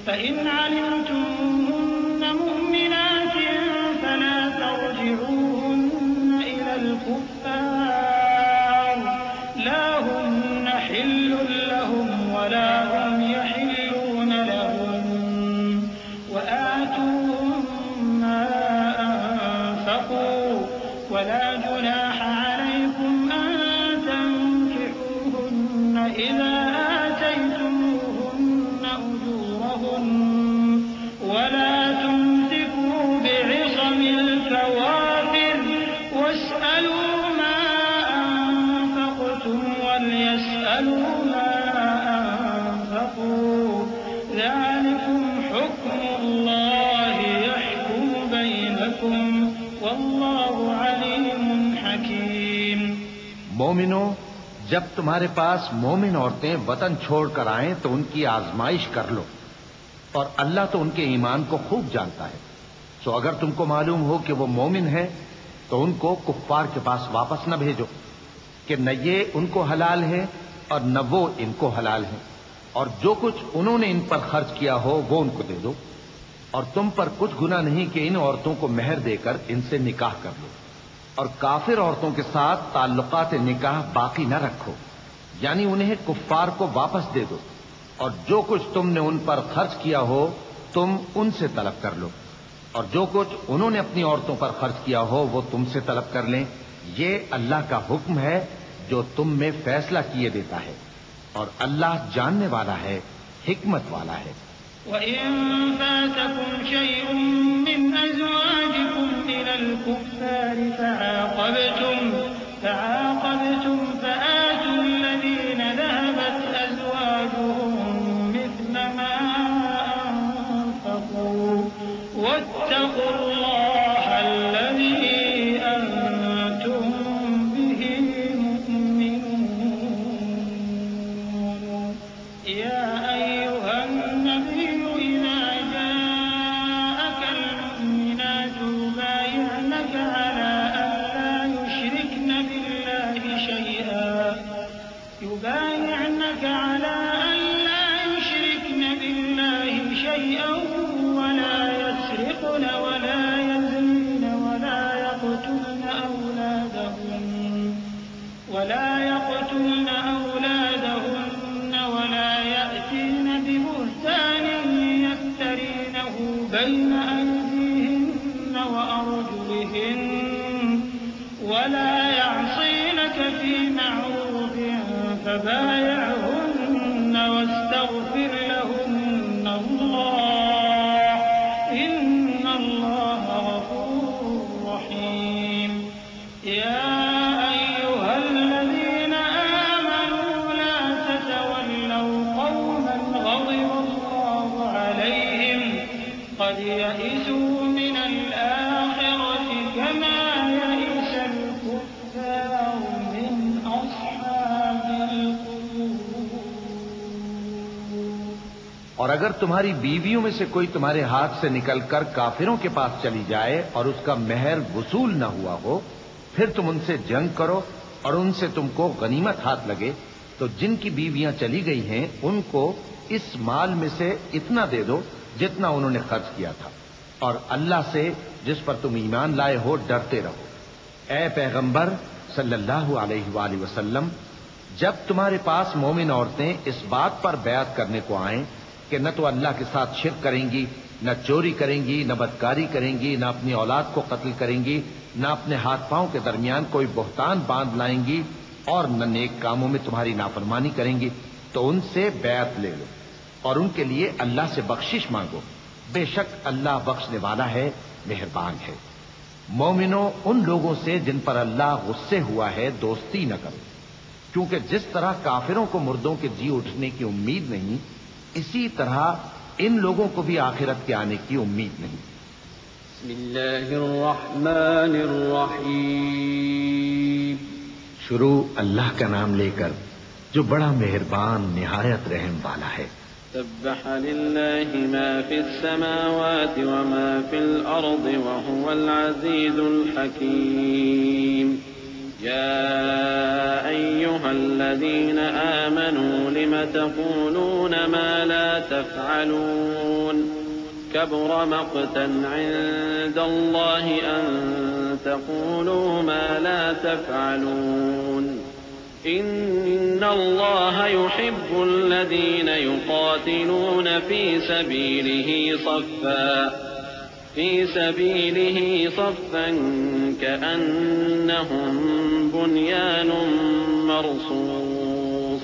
C: فإن علمتموهن مؤمنات فلا ترجعوهن إلى الكفار لا هن حل لهم ولا هم يحلون لهم وآتوهم ما أنفقوا ولا جناح عليكم أن تنكحوهن إذا آتيتموهن أجورهن ولا تمسكوا بعصم الكوافر واسألوا ما أنفقتم وليسألوا ما أنفقوا ذلكم حكم الله يحكم بينكم والله عليم حكيم۔
B: مومنوں، جب تمہارے پاس مومن عورتیں وطن چھوڑ کر آئیں تو ان کی آزمائش کر لو، اور اللہ تو ان کے ایمان کو خوب جانتا ہے۔ سو اگر تم کو معلوم ہو کہ وہ مومن ہے تو ان کو کفار کے پاس واپس نہ بھیجو کہ نہ یہ ان کو حلال ہے اور نہ وہ ان کو حلال ہے، اور جو کچھ انہوں نے ان پر خرچ کیا ہو وہ ان کو دے دو، اور تم پر کچھ گناہ نہیں کہ ان عورتوں کو مہر دے کر ان سے نکاح کر لو، اور کافر عورتوں کے ساتھ تعلقات نکاح باقی نہ رکھو، یعنی انہیں کفار کو واپس دے دو، اور جو کچھ تم نے ان پر خرچ کیا ہو تم ان سے طلب کر لو۔ اور جو کچھ انہوں نے اپنی عورتوں پر خرچ کیا ہو وہ تم سے طلب کر لیں، یہ اللہ کا حکم ہے جو تم میں فیصلہ کیے دیتا ہے، اور اللہ جاننے والا ہے، حکمت والا ہے۔
C: وَإِن فَاتَكُمْ شَيْءٌ مِّنْ أَزْوَاجِكُمْ إِلَى الْكُفَّارِ فَعَاقَبْتُمْ فَآتُوا الَّذِينَ ذَهَبَتْ أَزْوَاجُهُم مِّثْلَ مَا أَنفَقُوا وَاتَّقُوا اللَّهَ الَّذِي أَنتُم بِهِ مُؤْمِنُونَ۔ يَا أَيُّهَا النَّبِيُّ إِذَا جَاءَكَ الْمُؤْمِنَاتُ يُبَايِعْنَكَ عَلَىٰ أَن لَّا يُشْرِكْنَ بِاللَّهِ شَيْئًا وَلَا يَسْرِقْنَ وَلَا يَزْنِينَ وَلَا يَقْتُلْنَ أَوْلَادَهُنَّ وَلَا يَأْتِينَ بِبُهْتَانٍ يَفْتَرِينَهُ بَيْنَ أَيْدِيهِنَّ وَأَرْجُلِهِنَّ وَلَا يَعْصِينَكَ فِي مَعْرُوفٍ فَبَايِعْهُنَّ وَاسْتَغْفِرْ لَهُنَّ اللَّهَ إِنَّ اللَّهَ غَفُورٌ رَّحِيمٌ۔ يَا أَيُّهَا الَّذِينَ آمَنُوا لَا تَتَوَلَّوْا قَوْمًا غَضِبَ اللَّهُ عَلَيْهِمْ قَدْ يَئِسُوا مِنَ الْآخِرَةِ كَمَا يَئِسَ الْكُفَّارُ مِنْ أَصْحَابِ الْقُبُورِ۔
B: اور اگر تمہاری بیویوں میں سے کوئی تمہارے ہاتھ سے نکل کر کافروں کے پاس چلی جائے اور اس کا مہر وصول نہ ہوا ہو، پھر تم ان سے جنگ کرو اور ان سے تم کو غنیمت ہاتھ لگے، تو جن کی بیویاں چلی گئی ہیں ان کو اس مال میں سے اتنا دے دو جتنا انہوں نے خرچ کیا تھا، اور اللہ سے جس پر تم ایمان لائے ہو ڈرتے رہو۔ اے پیغمبر صلی اللہ علیہ وآلہ وسلم، جب تمہارے پاس مومن عورتیں اس بات پر بیعت کرنے کو آئیں کہ نہ تو اللہ کے ساتھ شرک کریں گی، نہ چوری کریں گی، نہ بدکاری کریں گی، نہ اپنی اولاد کو قتل کریں گی، نہ اپنے ہاتھ پاؤں کے درمیان کوئی بہتان باندھ لائیں گی، اور نہ نیک کاموں میں تمہاری نافرمانی کریں گی، تو ان سے بیعت لے لو اور ان کے لیے اللہ سے بخشش مانگو، بے شک اللہ بخشنے والا ہے، مہربان ہے۔ مومنوں، ان لوگوں سے جن پر اللہ غصے ہوا ہے دوستی نہ کرو، کیونکہ جس طرح کافروں کو مردوں کے جی اٹھنے کی امید نہیں، اسی طرح ان لوگوں کو بھی آخرت کے آنے کی امید نہیں۔
A: بسم اللہ الرحمن الرحیم۔
B: شروع اللہ کا نام لے کر جو بڑا مہربان نہایت رحم والا ہے۔
A: سبح للہ ما فی السماوات وما فی الارض وهو العزیز الحکیم۔ يا أيها الذين آمنوا لم تقولون ما لا تفعلون كبر مقتا عند الله أن تقولوا ما لا تفعلون إن الله يحب الذين يقاتلون في سبيله صفا كأنهم بنيان مرصوص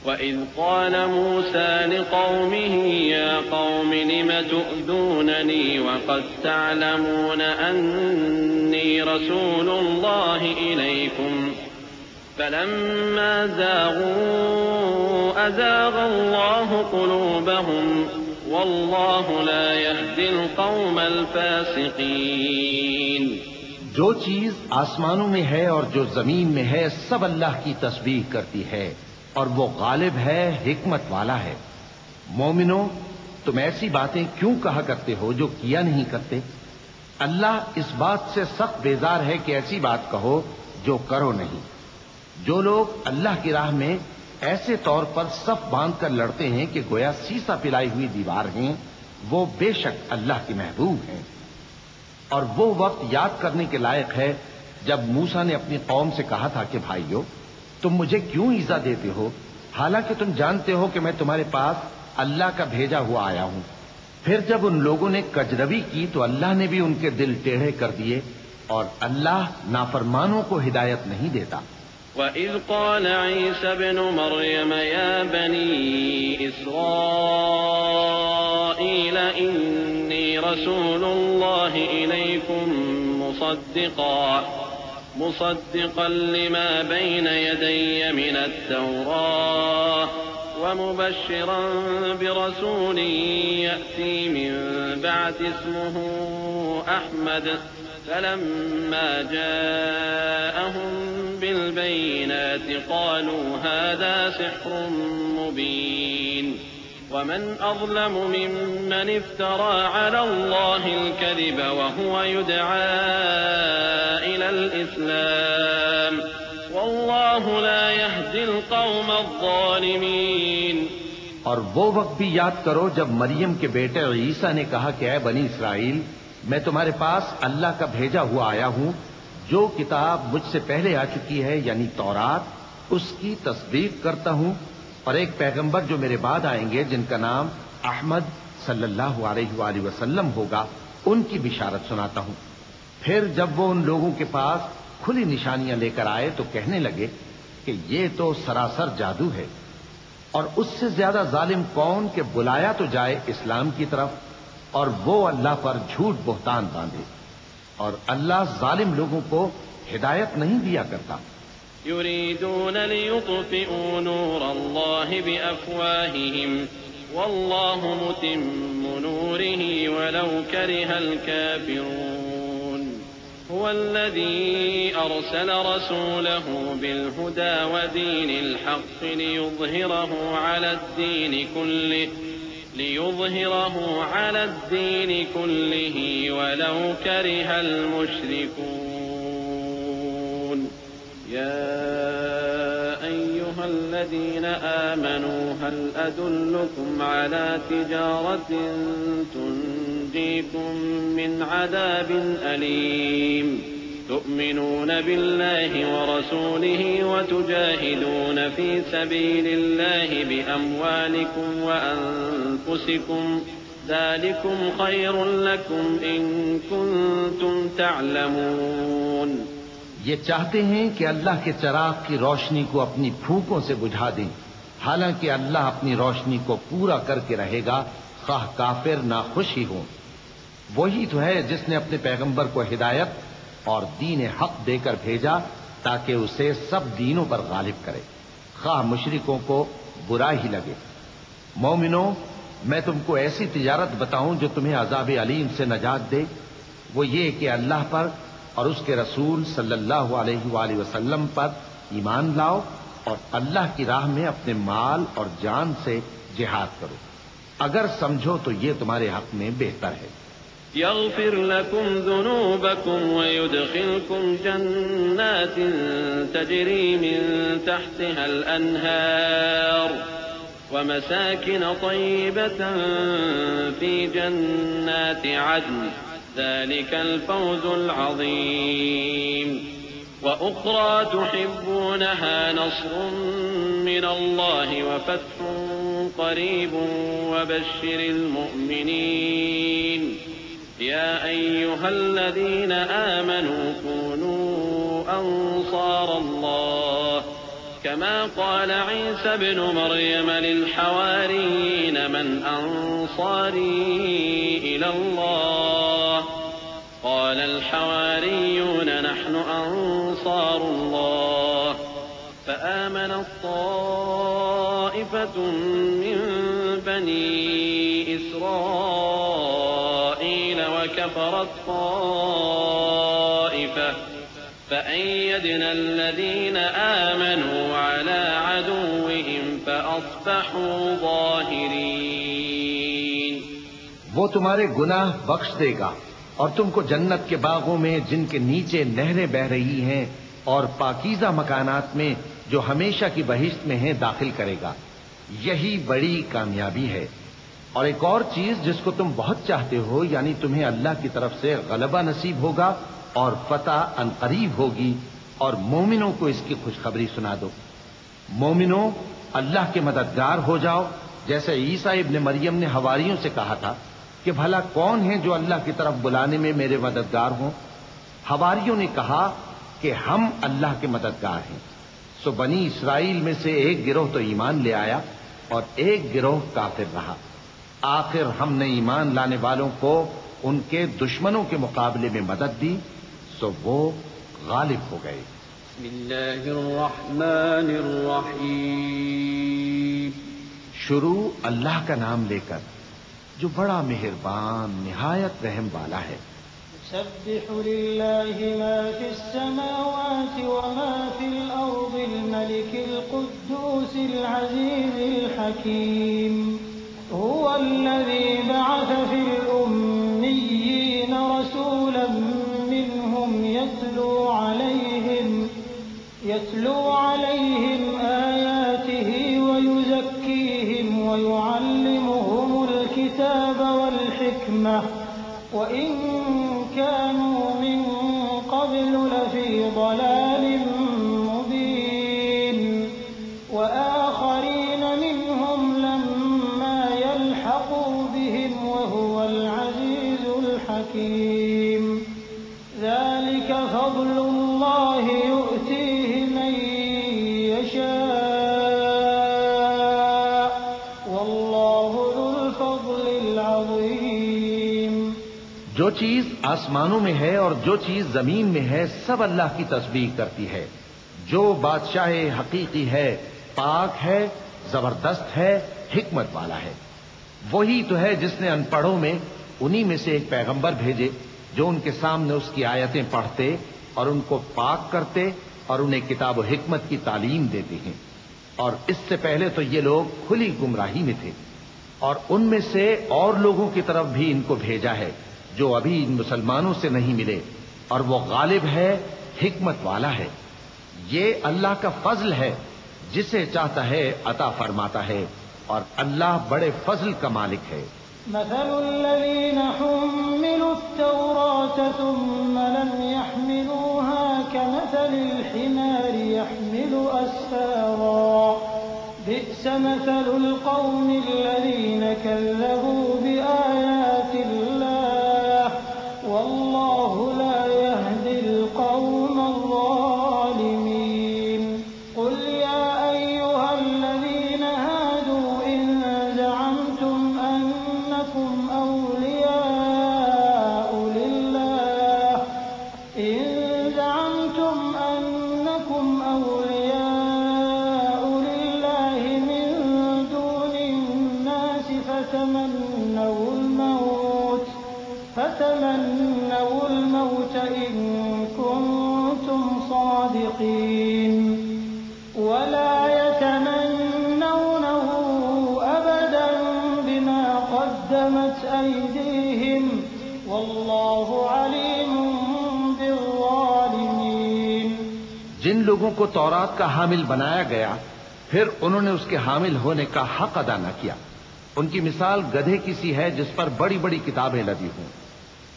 A: وإذ قال موسى لقومه يا قوم لم تؤذونني وقد تعلمون أني رسول الله إليكم فلما زاغوا أزاغ الله قلوبهم والله لا يهدي القوم الفاسقين۔
B: جو چیز آسمانوں میں ہے اور جو زمین میں ہے سب اللہ کی تسبیح کرتی ہے، اور وہ غالب ہے، حکمت والا ہے۔ مومنوں، تم ایسی باتیں کیوں کہا کرتے ہو جو کیا نہیں کرتے؟ اللہ اس بات سے سخت بیزار ہے کہ ایسی بات کہو جو کرو نہیں۔ جو لوگ اللہ کی راہ میں ایسے طور پر صف باندھ کر لڑتے ہیں کہ گویا سیسا پلائی ہوئی دیوار ہیں، وہ بے شک اللہ کے محبوب ہیں۔ اور وہ وقت یاد کرنے کے لائق ہے جب موسیٰ نے اپنی قوم سے کہا تھا کہ بھائیو، تم مجھے کیوں ایذا دیتے ہو، حالانکہ تم جانتے ہو کہ میں تمہارے پاس اللہ کا بھیجا ہوا آیا ہوں۔ پھر جب ان لوگوں نے کجروی کی تو اللہ نے بھی ان کے دل ٹیڑھے کر دیے، اور اللہ نافرمانوں کو ہدایت نہیں دیتا۔
A: وَإِذْ قَالَ عِيسَى ابْنُ مَرْيَمَ يَا بَنِي إِسْرَائِيلَ إِنِّي رَسُولُ اللَّهِ إِلَيْكُمْ مُصَدِّقًا لِمَا بَيْنَ يَدَيَّ مِنَ التَّوْرَاةِ وَمُبَشِّرًا بِرَسُولٍ يَأْتِي مِن بَعْدِ اسْمُهُ أَحْمَدُ فَلَمَّا جَاءَهُم بِالْبَيِّنَاتِ قَالُوا هَذَا سِحْرٌ مُّبِينٌ وَمَنْ أَظْلَمُ مِمَّنِ افْتَرَىٰ عَلَى اللَّهِ الْكَذِبَ وَهُوَ يُدْعَىٰ إِلَى الْإِسْلَامِ وَاللَّهُ لَا يَهْدِي الْقَوْمَ الظَّالِمِينَ۔
B: اور وہ وقت بھی یاد کرو جب مریم کے بیٹے عیسیٰ نے کہا کہ اے بنی اسرائیل، میں تمہارے پاس اللہ کا بھیجا ہوا آیا ہوں، جو کتاب مجھ سے پہلے آ چکی ہے یعنی تورات، اس کی تصدیق کرتا ہوں، اور ایک پیغمبر جو میرے بعد آئیں گے جن کا نام احمد صلی اللہ علیہ وآلہ وسلم ہوگا، ان کی بشارت سناتا ہوں۔ پھر جب وہ ان لوگوں کے پاس کھلی نشانیاں لے کر آئے تو کہنے لگے کہ یہ تو سراسر جادو ہے، اور اس سے زیادہ ظالم کون کہ بلایا تو جائے اسلام کی طرف اور وہ اللہ پر جھوٹ بہتان باندھے، اور اللہ ظالم لوگوں کو ہدایت نہیں دیا کرتا۔
A: يريدون ليطفئوا نور الله بأفواههم والله متم نوره ولو كره الكافرون هو الذي أرسل رسوله بالهدى ودين الحق ليظهره على الدين كله ولو كره المشركون يا أيها الذين آمنوا هل أدلكم على تجارة تنجيكم من عذاب أليم تؤمنون بالله ورسوله وتجاهدون في سبيل الله بأموالكم وأنفسكم ذلكم خير لكم إن كنتم تعلمون۔
B: یہ چاہتے ہیں کہ اللہ کے چراغ کی روشنی کو اپنی پھونکوں سے بجھا دیں، حالانکہ اللہ اپنی روشنی کو پورا کر کے رہے گا، خواہ کافر ناخوش ہی ہوں۔ وہی تو ہے جس نے اپنے پیغمبر کو ہدایت اور دین حق دے کر بھیجا تاکہ اسے سب دینوں پر غالب کرے، خواہ مشرکوں کو برا ہی لگے۔ مومنوں، میں تم کو ایسی تجارت بتاؤں جو تمہیں عذاب علیم سے نجات دے، وہ یہ کہ اللہ پر اور اس کے رسول صلی اللہ علیہ وآلہ وسلم پر ایمان لاؤ اور اللہ کی راہ میں اپنے مال اور جان سے جہاد کرو، اگر سمجھو تو یہ تمہارے حق میں بہتر ہے۔
A: يغفر لكم ذنوبكم ويدخلكم جنات تجري من تحتها الأنهار ومساكن طيبة في جنات عدن ذلك الفوز العظيم وأخرى تحبونها نصر من الله وفتح قريب وبشر المؤمنين يا أيها الذين آمنوا كونوا أنصار الله كما قال عيسى ابن مريم للحواريين من أنصاري إلى الله قال الحواريون نحن أنصار الله فآمنت طائفة من بني إسرائيل وكفرت طائفة فأيدنا الذين آمنوا على عدوهم فأصبحوا ظاهرين۔
B: وہ تمہارے گناہ بخش دے گا اور تم کو جنت کے باغوں میں جن کے نیچے نہریں بہ رہی ہیں اور پاکیزہ مکانات میں جو ہمیشہ کی بہشت میں ہیں داخل کرے گا، یہی بڑی کامیابی ہے۔ اور ایک اور چیز جس کو تم بہت چاہتے ہو، یعنی تمہیں اللہ کی طرف سے غلبہ نصیب ہوگا اور فتح عنقریب ہوگی، اور مومنوں کو اس کی خوشخبری سنا دو۔ مومنوں، اللہ کے مددگار ہو جاؤ، جیسے عیسیٰ ابن مریم نے حواریوں سے کہا تھا، کہ بھلا کون ہیں جو اللہ کی طرف بلانے میں میرے مددگار ہوں؟ حواریوں نے کہا کہ ہم اللہ کے مددگار ہیں۔ سو بنی اسرائیل میں سے ایک گروہ تو ایمان لے آیا اور ایک گروہ کافر رہا۔ آخر ہم نے ایمان لانے والوں کو ان کے دشمنوں کے مقابلے میں مدد دی، سو وہ غالب ہو گئے۔
A: بسم اللہ الرحمن الرحیم۔
B: شروع اللہ کا نام لے کر جو بڑا مہربان نہایت رحم والا ہے۔
C: يسبح لله ما في السماوات وما في الأرض الملك القدوس العزيز الحكيم هو الذي بعث في الأميين رسولا منهم يتلو عليهم آياته ويزكيهم ويعلمهم الكتاب والحكمة وإن كانوا من قبل لفي ضلال مبين وآخرين منهم لما يلحقوا بهم وهو العزيز الحكيم ذلك فضل الله يؤتيه من يشاء والله ذو الفضل العظيم۔
B: جو چیز آسمانوں میں ہے اور جو چیز زمین میں ہے سب اللہ کی تسبیح کرتی ہے۔ جو بادشاہ حقیقی ہے، پاک ہے، زبردست ہے، حکمت والا ہے۔ وہی تو ہے جس نے ان پڑھوں میں انہی میں سے ایک پیغمبر بھیجے جو ان کے سامنے اس کی آیتیں پڑھتے اور ان کو پاک کرتے اور انہیں کتاب و حکمت کی تعلیم دیتے ہیں۔ اور اس سے پہلے تو یہ لوگ کھلی گمراہی میں تھے، اور ان میں سے اور لوگوں کی طرف بھی ان کو بھیجا ہے جو ابھی ان مسلمانوں سے نہیں ملے، اور وہ غالب ہے، حکمت والا ہے۔ یہ اللہ کا فضل ہے، جسے چاہتا ہے عطا فرماتا ہے، اور اللہ بڑے فضل کا مالک ہے۔
C: مثل الذين حملوا التوراة ثم لم يحملوها كمثل الحمار يحمل أسفارا بئس مثل القوم الذين كذبوا بآيات الله والله لا يهدي القوم الظالمين۔ قل يا أيها الذين هادوا إن زعمتم أنكم أولياء لله من دون الناس فتمنوا الموت إن كنتم صادقين ولا يتمنونه أبدا بما قدمت أيديهم والله عليم بالظالمين۔
B: جن لوگوں کو تورات کا حامل بنایا گیا پھر انہوں نے اس کے حامل ہونے کا حق ادا نہ کیا، ان کی مثال گدھے کی سی ہے جس پر بڑی بڑی کتابیں لدی ہوں۔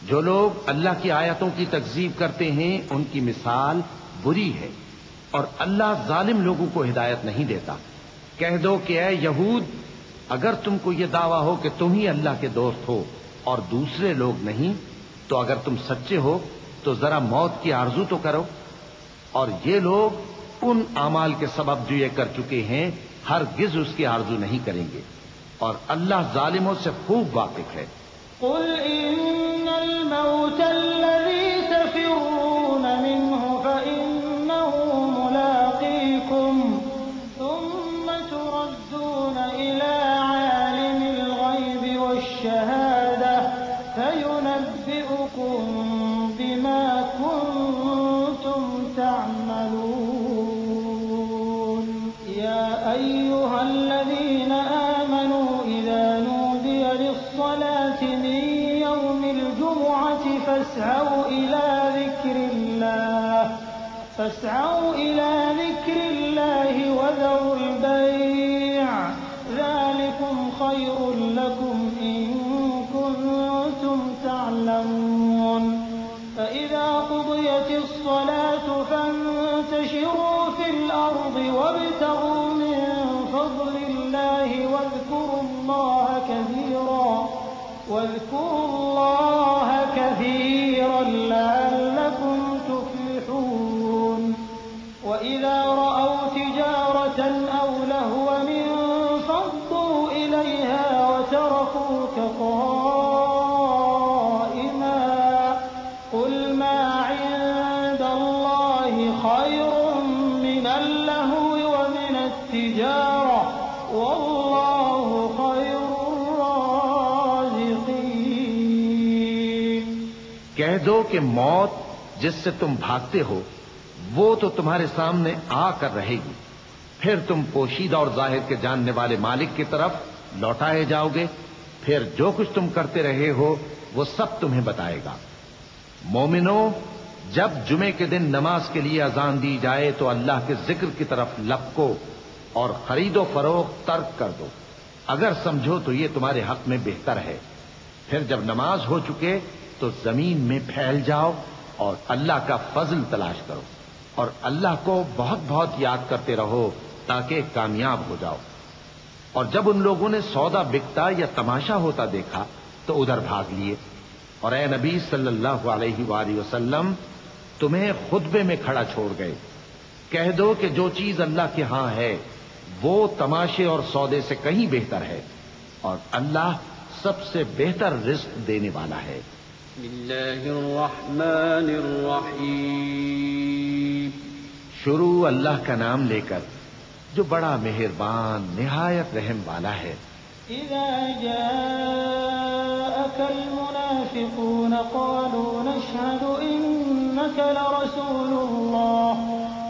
B: جو لوگ اللہ کی آیتوں کی تکذیب کرتے ہیں ان کی مثال بری ہے، اور اللہ ظالم لوگوں کو ہدایت نہیں دیتا۔ کہہ دو کہ اے یہود، اگر تم کو یہ دعویٰ ہو کہ تم ہی اللہ کے دوست ہو اور دوسرے لوگ نہیں، تو اگر تم سچے ہو تو ذرا موت کی آرزو تو کرو۔ اور یہ لوگ ان اعمال کے سبب جو یہ کر چکے ہیں ہرگز اس کی آرزو نہیں کریں گے، اور اللہ ظالموں سے خوب واقف ہے۔
C: قل إن الموت الذي تفرون منه فإنه ملاقيكم ثم تردون إلى عالم الغيب والشهادة فينبئكم بما كنتم تعملون۔ يا أيها الذين آمنوا إذا نودي للصلاة من يوم الجمعة فاسعوا إلى ذكر الله وذروا البيع ذلكم خير لكم إن كنتم تعلمون۔ فإذا قضيت الصلاة فانتشروا في الأرض وابتغوا من فضل الله واذكروا الله واذكروا الله كثيرا لعلكم تفلحون وإذا رأوا تجارة أو لهوا انفضوا إليها وتركوك قائما قل ما عند الله خير من اللهو ومن التجارة والله خير الرازقين۔
B: کہہ دو کہ موت جس سے تم بھاگتے ہو وہ تو تمہارے سامنے آ کر رہے گی، پھر تم پوشیدہ اور ظاہر کے جاننے والے مالک کی طرف لوٹائے جاؤ گے، پھر جو کچھ تم کرتے رہے ہو وہ سب تمہیں بتائے گا۔ مومنو، جب جمعے کے دن نماز کے لیے اذان دی جائے تو اللہ کے ذکر کی طرف لپکو اور خرید و فروخت ترک کر دو، اگر سمجھو تو یہ تمہارے حق میں بہتر ہے۔ پھر جب نماز ہو چکے تو زمین میں پھیل جاؤ اور اللہ کا فضل تلاش کرو، اور اللہ کو بہت بہت یاد کرتے رہو تاکہ کامیاب ہو جاؤ۔ اور جب ان لوگوں نے سودا بکتا یا تماشا ہوتا دیکھا تو ادھر بھاگ لیے، اور اے نبی صلی اللہ علیہ وآلہ وسلم تمہیں خطبے میں کھڑا چھوڑ گئے۔ کہہ دو کہ جو چیز اللہ کے ہاں ہے وہ تماشے اور سودے سے کہیں بہتر ہے، اور اللہ سب سے بہتر رزق دینے والا ہے۔
A: بسم اللہ الرحمن الرحیم۔
B: شروع اللہ کا نام لے کر جو بڑا مہربان نہایت رحم والا ہے۔
C: إذا جاءك المنافقون قالوا نشهد إنك لرسول الله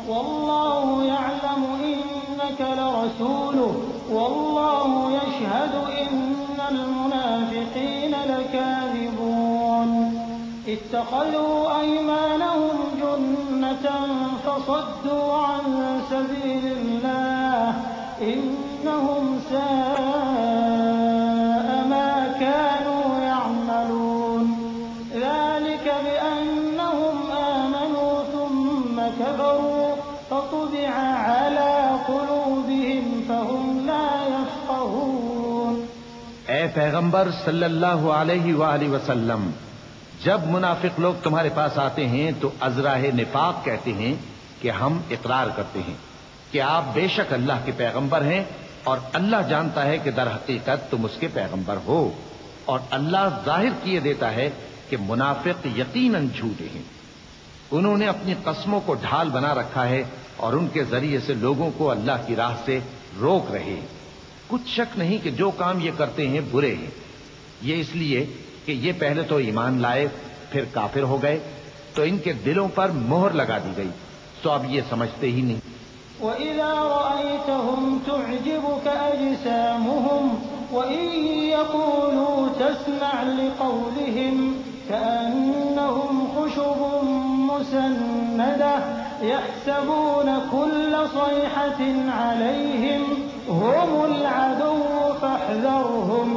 C: والله يعلم إنك لرسوله والله يشهد إن المنافقين لكاذبون اتخذوا أيمانهم جنة فصدوا عن سبيل الله إنهم ساء ما كانوا يعملون ذلك بأنهم آمنوا ثم كفروا فطبع على قلوبهم فهم لا يفقهون۔
B: اے پیغمبر صلی اللہ علیہ وآلہ وسلم، جب منافق لوگ تمہارے پاس آتے ہیں تو ازراہ نفاق کہتے ہیں کہ ہم اقرار کرتے ہیں کہ آپ بے شک اللہ کے پیغمبر ہیں، اور اللہ جانتا ہے کہ در حقیقت تم اس کے پیغمبر ہو، اور اللہ ظاہر کیے دیتا ہے کہ منافق یقیناً جھوٹے ہیں۔ انہوں نے اپنی قسموں کو ڈھال بنا رکھا ہے اور ان کے ذریعے سے لوگوں کو اللہ کی راہ سے روک رہے ہیں۔ کچھ شک نہیں کہ جو کام یہ کرتے ہیں برے ہیں، یہ اس لیے کہ یہ پہلے تو ایمان لائے پھر کافر ہو گئے تو ان کے دلوں پر مہر لگا دی گئی، تو اب یہ سمجھتے ہی نہیں۔
C: وَإِذَا رَأَيْتَهُمْ تُعْجِبُكَ أَجْسَامُهُمْ وَإِن يَقُولُوا تَسْمَعْ لِقَوْلِهِمْ كَأَنَّهُمْ خُشُبٌ مُّسَنَّدَةٌ يَحْسَبُونَ كُلَّ صَيْحَةٍ عَلَيْهِمْ هُمُ الْعَدُوُّ فَاحْذَرْهُمْ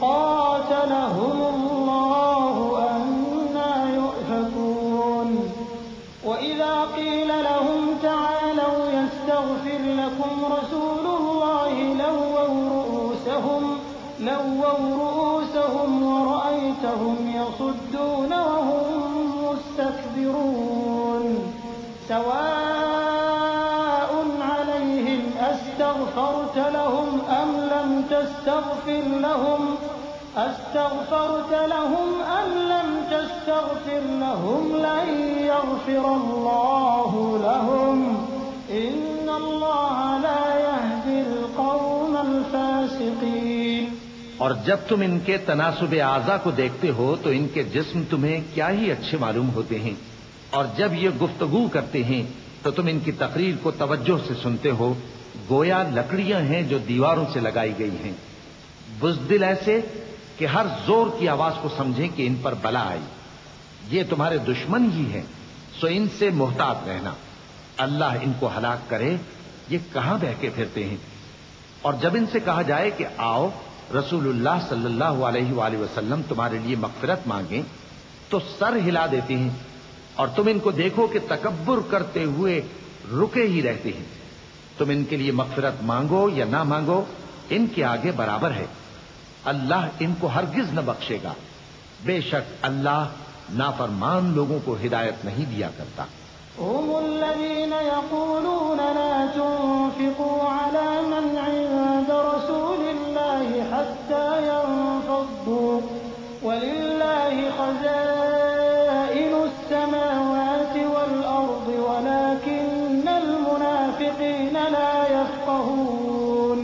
C: قَاتَلَهُمُ اللَّهُ أَنَّىٰ يُؤْفَكُونَ۔ وَإِذَا قِيلَ لَهُمْ تَعَالَوْا يَسْتَغْفِرْ لَكُمْ رَسُولُ اللَّهِ لَوَّوْا رُءُوسَهُمْ وَرَأَيْتَهُمْ يَصُدُّونَ وَهُمْ مُسْتَكْبِرُونَ سَوَاءٌ عَلَيْهِمْ أَسْتَغْفَرْتَ لَهُمْ أَمْ لَمْ تَسْتَغْفِرْ لَهُمْ لَن يَغْفِرَ اللَّهُ لَهُمْ إِنَّ اللَّهَ لَا يَهْدِي الْقَوْمَ الْفَاسِقِينَ۔
B: اور جب تم ان کے تناسب اعضاء کو دیکھتے ہو تو ان کے جسم تمہیں کیا ہی اچھے معلوم ہوتے ہیں، اور جب یہ گفتگو کرتے ہیں تو تم ان کی تقریر کو توجہ سے سنتے ہو، گویا لکڑیاں ہیں جو دیواروں سے لگائی گئی ہیں، بزدل ایسے کہ ہر زور کی آواز کو سمجھیں کہ ان پر بلا آئی۔ یہ تمہارے دشمن ہی ہیں، سو ان سے محتاط رہنا، اللہ ان کو ہلاک کرے، یہ کہاں بہ کے پھرتے ہیں۔ اور جب ان سے کہا جائے کہ آؤ رسول اللہ صلی اللہ علیہ وآلہ وسلم تمہارے لیے مغفرت مانگیں تو سر ہلا دیتے ہیں، اور تم ان کو دیکھو کہ تکبر کرتے ہوئے رکے ہی رہتے ہیں۔ تم ان کے لیے مغفرت مانگو یا نہ مانگو ان کے آگے برابر ہے، اللہ ان کو ہرگز نہ بخشے گا. بے شک اللہ نافرمان لوگوں کو ہدایت نہیں دیا کرتا.
C: هم الذين يقولون لا تنفقوا على من عند رسول الله حتى ينفضوا ولله خزائن السماوات والأرض ولكن المنافقين لا يفقهون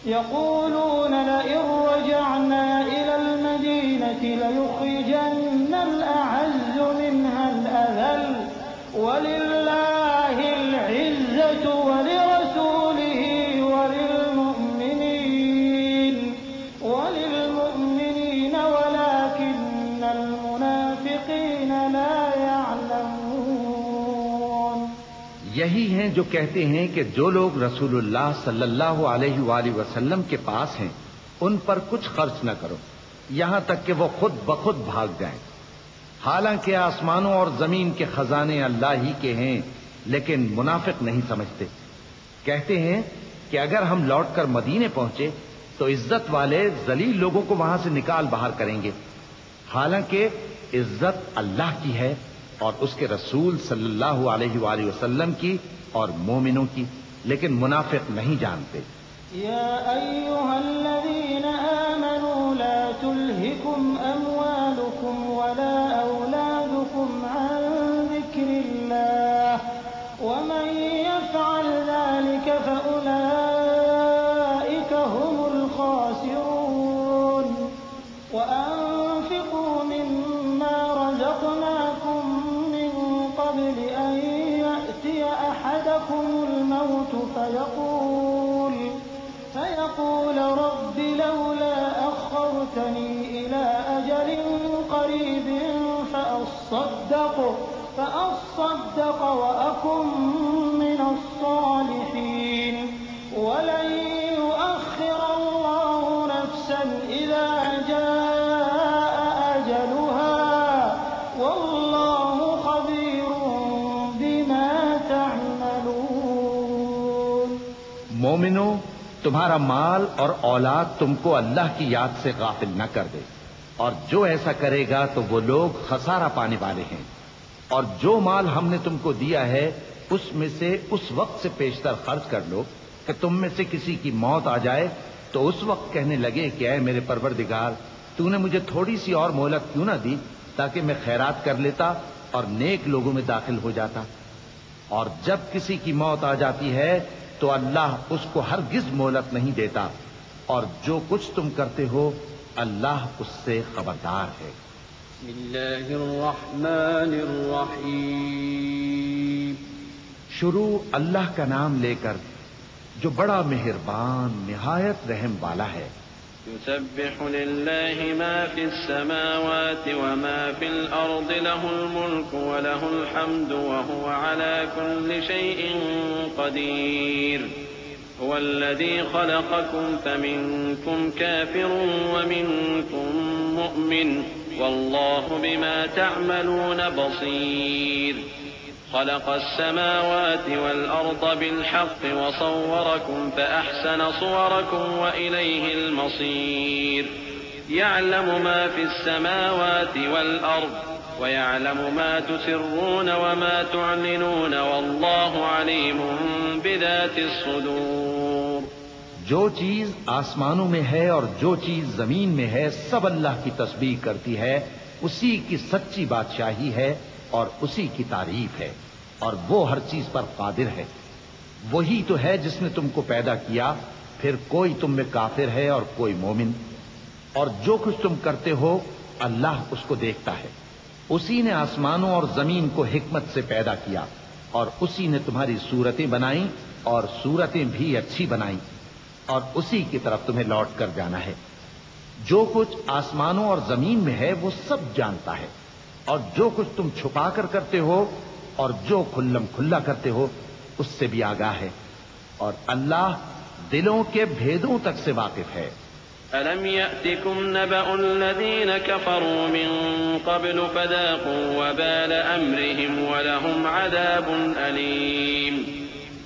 C: يقولون لئن رجعنا إلى المدينة ليخرجن الأعز منها الأذل ولله العزة ولرسوله وللمؤمنين ولكن المنافقين لا يعلمون.
B: یہی ہیں جو کہتے ہیں کہ جو لوگ رسول اللہ صلی اللہ علیہ وآلہ وسلم کے پاس ہیں ان پر کچھ خرچ نہ کرو یہاں تک کہ وہ خود بخود بھاگ جائیں. حالانکہ آسمانوں اور زمین کے خزانے اللہ ہی کے ہیں لیکن منافق نہیں سمجھتے. کہتے ہیں کہ اگر ہم لوٹ کر مدینے پہنچے تو عزت والے ذلیل لوگوں کو وہاں سے نکال باہر کریں گے. حالانکہ عزت اللہ کی ہے اور اس کے رسول صلی اللہ علیہ وآلہ وسلم کی اور مومنوں کی، لیکن منافق نہیں جانتے.
C: يا أيها الذين آمنوا لا تلهكم أموالكم ولا أولادكم عن ذكر الله ومن يفعل ذلك فأولئك هم الخاسرون. وأنفقوا مما رزقناكم من قبل أن يأتي أحدكم الموت فيقول رب لولا أخرتني إلى أجل قريب فأصدق وأكن من الصالحين ولن يؤخر الله نفسا إذا جاء أجلها والله خبير بما تعملون.
B: مومنو، تمہارا مال اور اولاد تم کو اللہ کی یاد سے غافل نہ کر دے، اور جو ایسا کرے گا تو وہ لوگ خسارہ پانے والے ہیں. اور جو مال ہم نے تم کو دیا ہے اس میں سے اس وقت سے پیشتر خرچ کر لو کہ تم میں سے کسی کی موت آ جائے تو اس وقت کہنے لگے کہ اے میرے پروردگار، تو نے مجھے تھوڑی سی اور مہلت کیوں نہ دی تاکہ میں خیرات کر لیتا اور نیک لوگوں میں داخل ہو جاتا. اور جب کسی کی موت آ جاتی ہے تو اللہ اس کو ہرگز مہلت نہیں دیتا، اور جو کچھ تم کرتے ہو اللہ اس سے خبردار ہے.
A: بسم اللہ الرحمن الرحیم.
B: شروع اللہ کا نام لے کر جو بڑا مہربان نہایت رحم والا ہے.
A: يسبح لله ما في السماوات وما في الأرض له الملك وله الحمد وهو على كل شيء قدير. هو الذي خلقكم فمنكم كافر ومنكم مؤمن والله بما تعملون بصير. خلق السماوات والأرض بالحق وصوركم فأحسن صوركم وإليه المصير. يعلم ما في السماوات والأرض ويعلم ما تسرون وما تعلنون والله عليم بذات الصدور.
B: جو چیز آسمانوں میں ہے اور جو چیز زمین میں ہے سب اللہ کی تسبیح کرتی ہے. اسی کی سچی بادشاہی ہے اور اسی کی تعریف ہے، اور وہ ہر چیز پر قادر ہے. وہی تو ہے جس نے تم کو پیدا کیا، پھر کوئی تم میں کافر ہے اور کوئی مومن، اور جو کچھ تم کرتے ہو اللہ اس کو دیکھتا ہے. اسی نے آسمانوں اور زمین کو حکمت سے پیدا کیا، اور اسی نے تمہاری صورتیں بنائیں اور صورتیں بھی اچھی بنائیں، اور اسی کی طرف تمہیں لوٹ کر جانا ہے. جو کچھ آسمانوں اور زمین میں ہے وہ سب جانتا ہے، اور جو کچھ تم چھپا کر کرتے ہو اور جو کھلم کھلا کرتے ہو اس سے بھی آگاہ ہے، اور اللہ دلوں کے بھیدوں تک سے واقف ہے.
A: أَلَمْ يَأْتِكُمْ نَبَأُ الَّذِينَ كَفَرُوا مِن قَبْلُ فَذَاقُوا وَبَالَ أَمْرِهِمْ وَلَهُمْ عَذَابٌ أَلِيمٌ.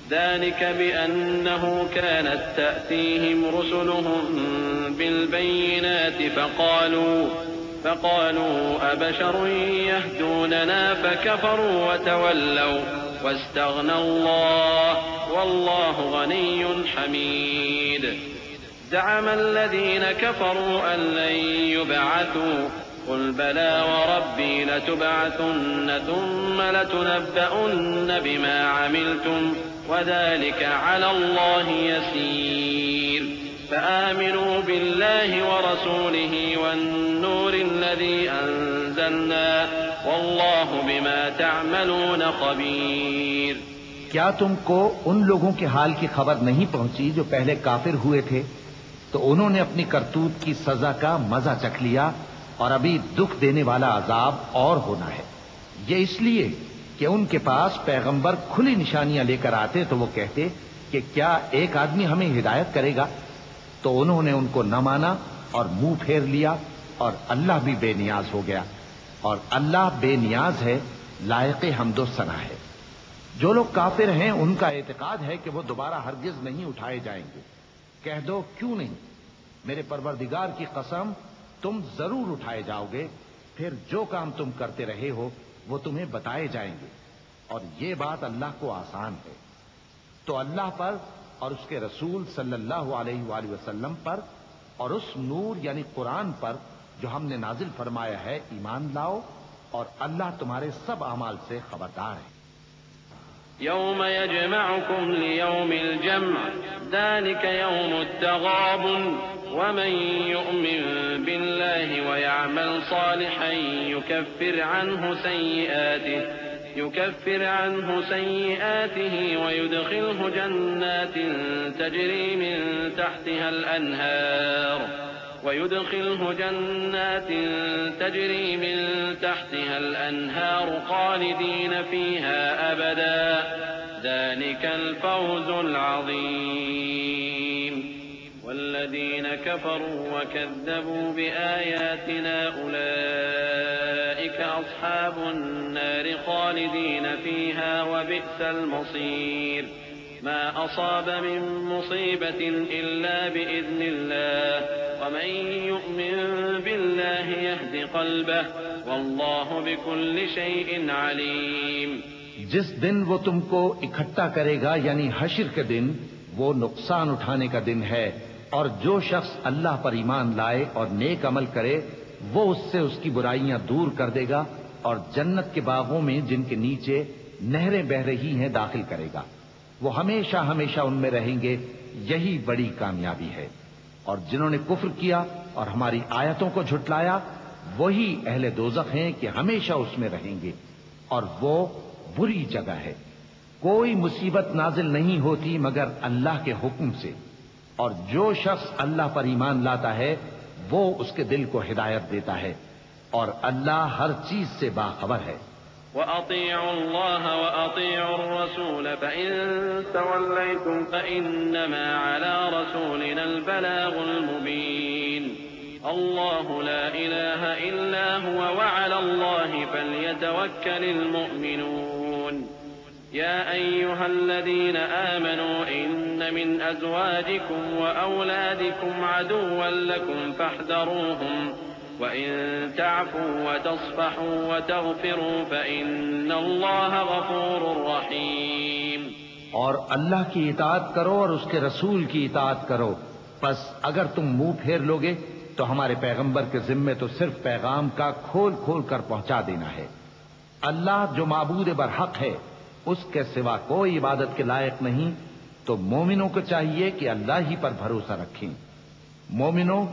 A: ذلك بأنه كانت تأتيهم رسلهم بالبينات فقالوا أبشر يهدوننا فكفروا وتولوا واستغنى الله والله غني حميد زعم الذين كفروا أن لن يبعثوا قل بلى وربي لتبعثن ثم لتنبؤن بما عملتم وذلك على الله يسير فآمنوا بالله ورسوله والنور الذي أنزلنا والله بما تعملون خبير.
B: کیا تم کو ان لوگوں کے حال کی خبر نہیں پہنچی جو پہلے کافر ہوئے تھے تو انہوں نے اپنی کرتوت کی سزا کا مزہ چکھ لیا اور ابھی دکھ دینے والا عذاب اور ہونا ہے. یہ اس لیے کہ ان کے پاس پیغمبر کھلی نشانیاں لے کر آتے تو وہ کہتے کہ کیا ایک آدمی ہمیں ہدایت کرے گا، تو انہوں نے ان کو نہ مانا اور منہ پھیر لیا اور اللہ بھی بے نیاز ہو گیا اور اللہ بے نیاز ہے، لائق حمد و ثنا ہے. جو لوگ کافر ہیں ان کا اعتقاد ہے کہ وہ دوبارہ ہرگز نہیں اٹھائے جائیں گے. کہہ دو کیوں نہیں، میرے پروردگار کی قسم تم ضرور اٹھائے جاؤ گے، پھر جو کام تم کرتے رہے ہو وہ تمہیں بتائے جائیں گے اور یہ بات اللہ کو آسان ہے. تو اللہ پر اور اس کے رسول صلی اللہ علیہ وآلہ وسلم پر اور اس نور یعنی قرآن پر جو ہم نے نازل فرمایا ہے ایمان لاؤ اور اللہ تمہارے سب اعمال سے خبردار ہے.
A: يوم يجمعكم ليوم الجمع ذلك يوم التغابن ومن يؤمن بالله ويعمل صالحا يكفر عنه سيئاته ويدخله جنات تجري من تحتها الأنهار خالدين فيها أبدا ذلك الفوز العظيم. والذين كفروا وكذبوا بآياتنا أولئك أصحاب النار خالدين فيها وبئس المصير. ما أصاب من مصيبة إلا بإذن الله ومن يؤمن بالله يهد قلبه والله بكل شيء عليم.
B: جس دن وہ تم کو اکٹھا کرے گا یعنی حشر کے دن، وہ نقصان اٹھانے کا دن ہے، اور جو شخص اللہ پر ایمان لائے اور نیک عمل کرے وہ اس سے اس کی برائیاں دور کر دے گا اور جنت کے باغوں میں جن کے نیچے نہریں بہ رہی ہیں داخل کرے گا. وہ ہمیشہ ہمیشہ ان میں رہیں گے، یہی بڑی کامیابی ہے. اور جنہوں نے کفر کیا اور ہماری آیتوں کو جھٹلایا وہی اہل دوزخ ہیں کہ ہمیشہ اس میں رہیں گے اور وہ بری جگہ ہے. کوئی مصیبت نازل نہیں ہوتی مگر اللہ کے حکم سے، اور جو شخص اللہ پر ایمان لاتا ہے وہ اس کے دل کو ہدایت دیتا ہے اور اللہ ہر چیز سے باخبر ہے.
A: وَأَطِيعُوا اللَّهَ وَأَطِيعُوا الرَّسُولَ فَإِن تَوَلَّيْتُمْ فَإِنَّمَا عَلَى رَسُولِنَا الْبَلَاغُ الْمُبِينُ. اللَّهُ لَا إِلَٰهَ إِلَّا هُوَ وَعَلَى اللَّهِ فَلْيَتَوَكَّلِ الْمُؤْمِنُونَ. يا أيها الذين آمنوا إن من أزواجكم وأولادكم عدوا لكم فاحذروهم وإن تعفوا وتصفحوا وتغفروا فإن الله غفور رحيم.
B: اور اللہ کی اطاعت کرو اور اس کے رسول کی اطاعت کرو، پس اگر تم منہ پھیر لوگے تو ہمارے پیغمبر کے ذمے تو صرف پیغام کا کھول کھول کر پہنچا دینا ہے. اللہ جو معبود برحق ہے اس کے سوا کوئی عبادت کے لائق نہیں، تو مومنوں کو چاہیے کہ اللہ ہی پر بھروسہ رکھیں. مومنوں،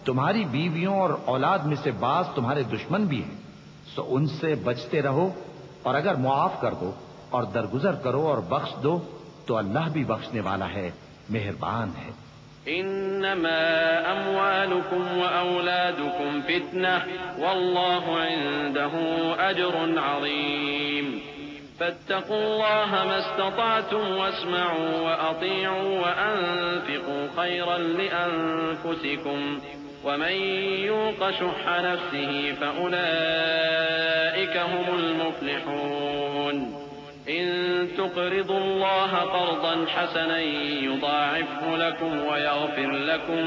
B: تمہاری بیویوں اور اولاد میں سے بعض تمہارے دشمن بھی ہیں، سو ان سے بچتے رہو، اور اگر معاف کر دو اور درگزر کرو اور بخش دو تو اللہ بھی بخشنے والا ہے، مہربان ہے.
A: انما اموالكم واولادكم فتنة والله عنده اجر عظيم. فاتقوا الله ما استطعتم واسمعوا واطيعوا وانفقوا خيرا لانفسكم ومن يوق شح نفسه فاولئك هم المفلحون. ان تقرضوا الله قرضا حسنا يضاعفه لكم ويغفر لكم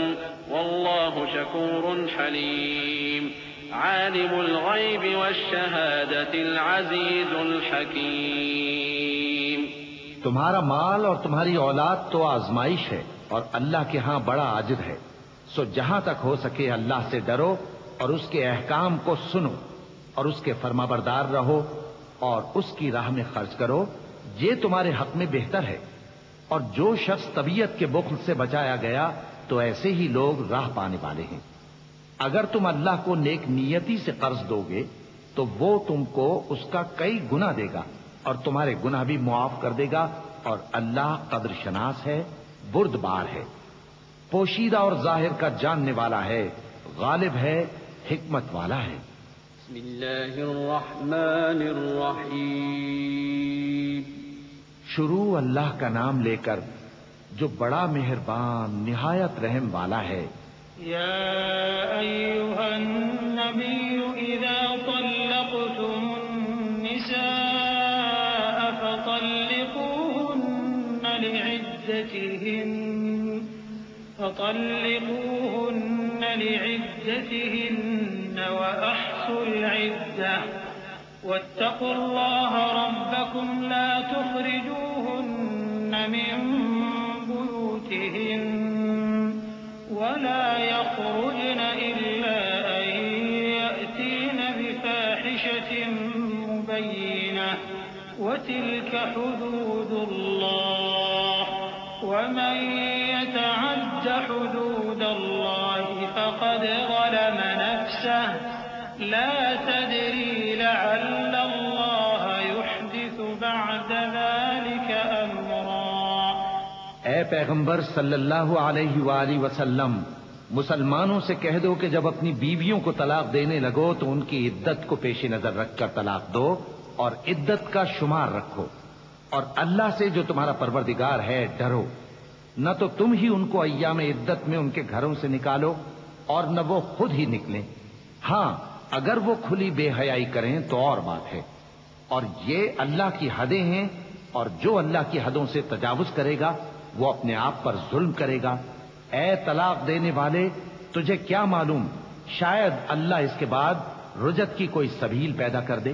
A: والله شكور حليم عالم الغيب والشهادة العزيز الحكيم.
B: تمہارا مال اور تمہاری اولاد تو آزمائش ہے اور اللہ کے ہاں بڑا اجر ہے، سو جہاں تک ہو سکے اللہ سے ڈرو اور اس کے احکام کو سنو اور اس کے فرمانبردار رہو اور اس کی راہ میں خرچ کرو، یہ تمہارے حق میں بہتر ہے. اور جو شخص طبیعت کے بخل سے بچایا گیا تو ایسے ہی لوگ راہ پانے والے ہیں. اگر تم اللہ کو نیک نیتی سے قرض دو گے تو وہ تم کو اس کا کئی گنا دے گا اور تمہارے گناہ بھی معاف کر دے گا، اور اللہ قدر شناس ہے، بردبار ہے، پوشیدہ اور ظاہر کا جاننے والا ہے، غالب ہے، حکمت والا ہے.
A: بسم اللہ الرحمن الرحیم.
B: شروع اللہ کا نام لے کر جو بڑا مہربان نہایت رحم والا ہے.
C: يا أيها النبي إذا طلقتم النساء فطلقوهن لعدتهن وأحصوا العدة واتقوا الله ربكم لا تخرجوهن من بيوتهن ولا يخرجن إلا أن يأتين بفاحشة مبينة وتلك حدود الله ومن يتعد حدود الله فقد ظلم نفسه لا تدري لعل الله يحدث بعد ذلك أمرا.
B: اے پیغمبر صلی اللہ علیہ وآلہ وسلم، مسلمانوں سے کہہ دو کہ جب اپنی بیویوں کو طلاق دینے لگو تو ان کی عدت کو پیش نظر رکھ کر طلاق دو اور عدت کا شمار رکھو، اور اللہ سے جو تمہارا پروردگار ہے ڈرو. نہ تو تم ہی ان کو ایام عدت میں ان کے گھروں سے نکالو اور نہ وہ خود ہی نکلیں. ہاں اگر وہ کھلی بے حیائی کریں تو اور بات ہے، اور یہ اللہ کی حدیں ہیں، اور جو اللہ کی حدوں سے تجاوز کرے گا وہ اپنے آپ پر ظلم کرے گا. اے طلاق دینے والے، تجھے کیا معلوم شاید اللہ اس کے بعد رجعت کی کوئی سبیل پیدا کر دے.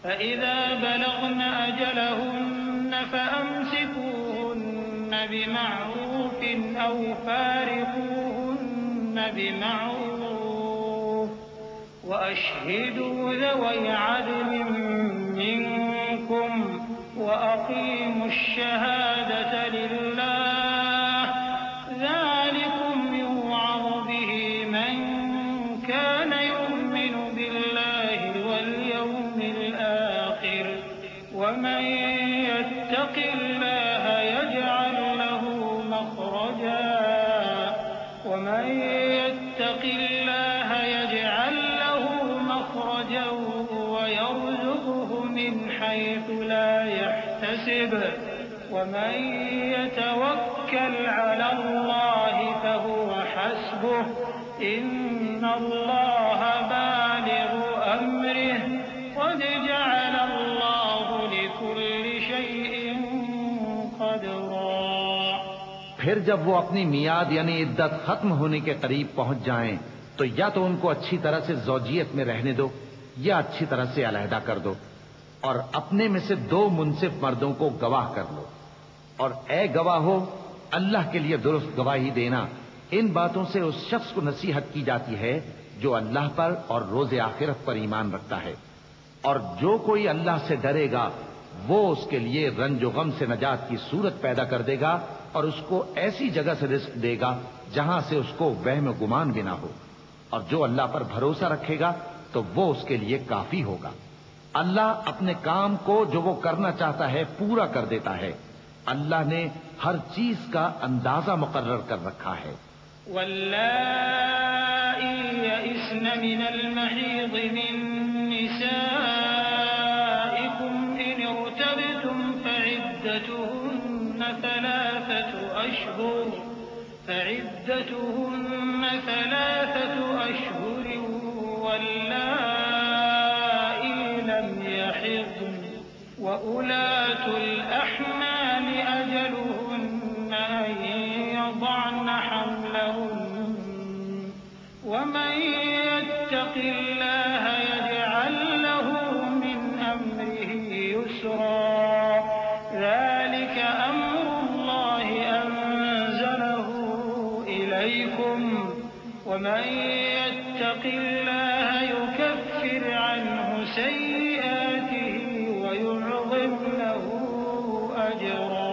C: فإذا بلغن أجلهن فأمسكوهن بمعروف أو فارقوهن بمعروف وأشهدوا ذوي عدل منكم وأقيموا الشهادة لله ذلكم يوعظ به من كان يؤمن بالله واليوم الآخر ومن يتق الله يجعل له مخرجا ويرزقه من حيث لا يحتسب ومن يتوكل على الله فهو حسبه إن الله بالغ أمره قد جعل الله لكل شيء قدرا.
B: پھر جب وہ اپنی میعاد یعنی عدت ختم ہونے کے قریب پہنچ جائیں تو یا تو ان کو اچھی طرح سے زوجیت میں رہنے دو یا اچھی طرح سے علیحدہ کر دو، اور اپنے میں سے 2 منصف مردوں کو گواہ کر لو. اور اے گواہو، اللہ کے لیے درست گواہی دینا. ان باتوں سے اس شخص کو نصیحت کی جاتی ہے جو اللہ پر اور روز آخرت پر ایمان رکھتا ہے، اور جو کوئی اللہ سے ڈرے گا وہ اس کے لیے رنج و غم سے نجات کی صورت پیدا کر دے گا اور اس کو ایسی جگہ سے رزق دے گا جہاں سے اس کو وہم و گمان بھی نہ ہو. اور جو اللہ پر بھروسہ رکھے گا تو وہ اس کے لیے کافی ہوگا. اللہ اپنے کام کو جو وہ کرنا چاہتا ہے پورا کر دیتا ہے. اللہ نے ہر چیز کا اندازہ مقرر کر رکھا ہے.
C: واللائي يئسن من المحيض من نسائكم إن ارتبتم فعدتهن 3 أشهر واللائي لم يحضن وأولاة الأحمال أجلهن أن يضعن حملهن ومن يتق الله يجعل له من أمره يسرا ذلك أمر الله أنزله إليكم ومن يتق الله يكفر عنه سيئاته ويعظم له أجرا۔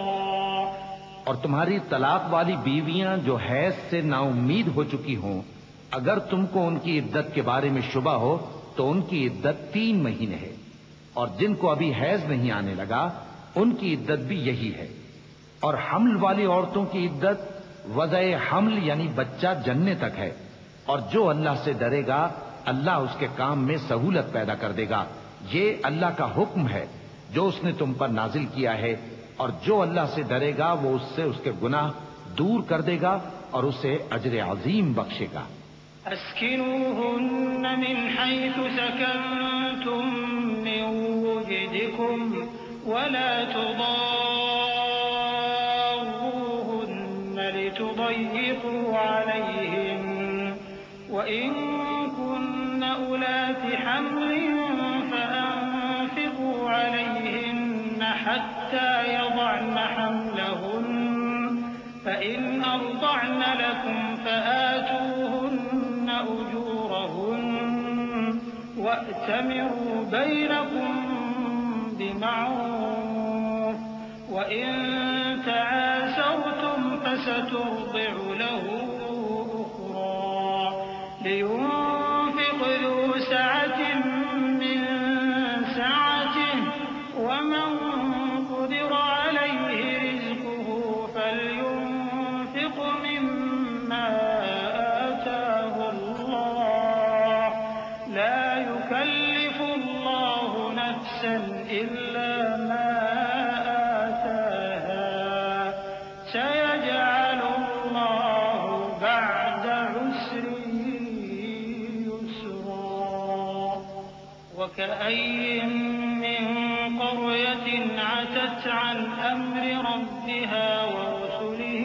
B: اور تمہاری طلاق والی بیویاں جو حیض سے نا امید ہو چکی ہوں، اگر تم کو ان کی عدت کے بارے میں شبہ ہو تو ان کی عدت 3 مہینے ہے، اور جن کو ابھی حیض نہیں آنے لگا ان کی عدت بھی یہی ہے۔ اور حمل والی عورتوں کی عدت وضع حمل یعنی بچہ جننے تک ہے، اور جو اللہ سے ڈرے گا اللہ اس کے کام میں سہولت پیدا کر دے گا۔ یہ اللہ کا حکم ہے جو اس نے تم پر نازل کیا ہے، اور جو اللہ سے ڈرے گا وہ اس سے اس کے گناہ دور کر دے گا اور اسے اجر عظیم بخشے گا۔
C: اسكنوهن من حيث سكنتم من وجدكم ولا تضاروهن لتضيقوا عليهن وإن كن أولات حمل فأنفقوا عليهن حتى يضعن حملهن فإن أرضعن لكم فآتوهن أجورهن وأتمروا بينكم بمعروف وإن تعاسرتم فسترضع له أخرى لينفق ذو سعة من سعته ومن قدر عليه رزقه فلينفق مما آتاه الله لا يكلف الله نفسا إلا ما آتاها سيجعل الله بعد عسر يسرا وكأي من قرية عتت عن أمر ربها ورسله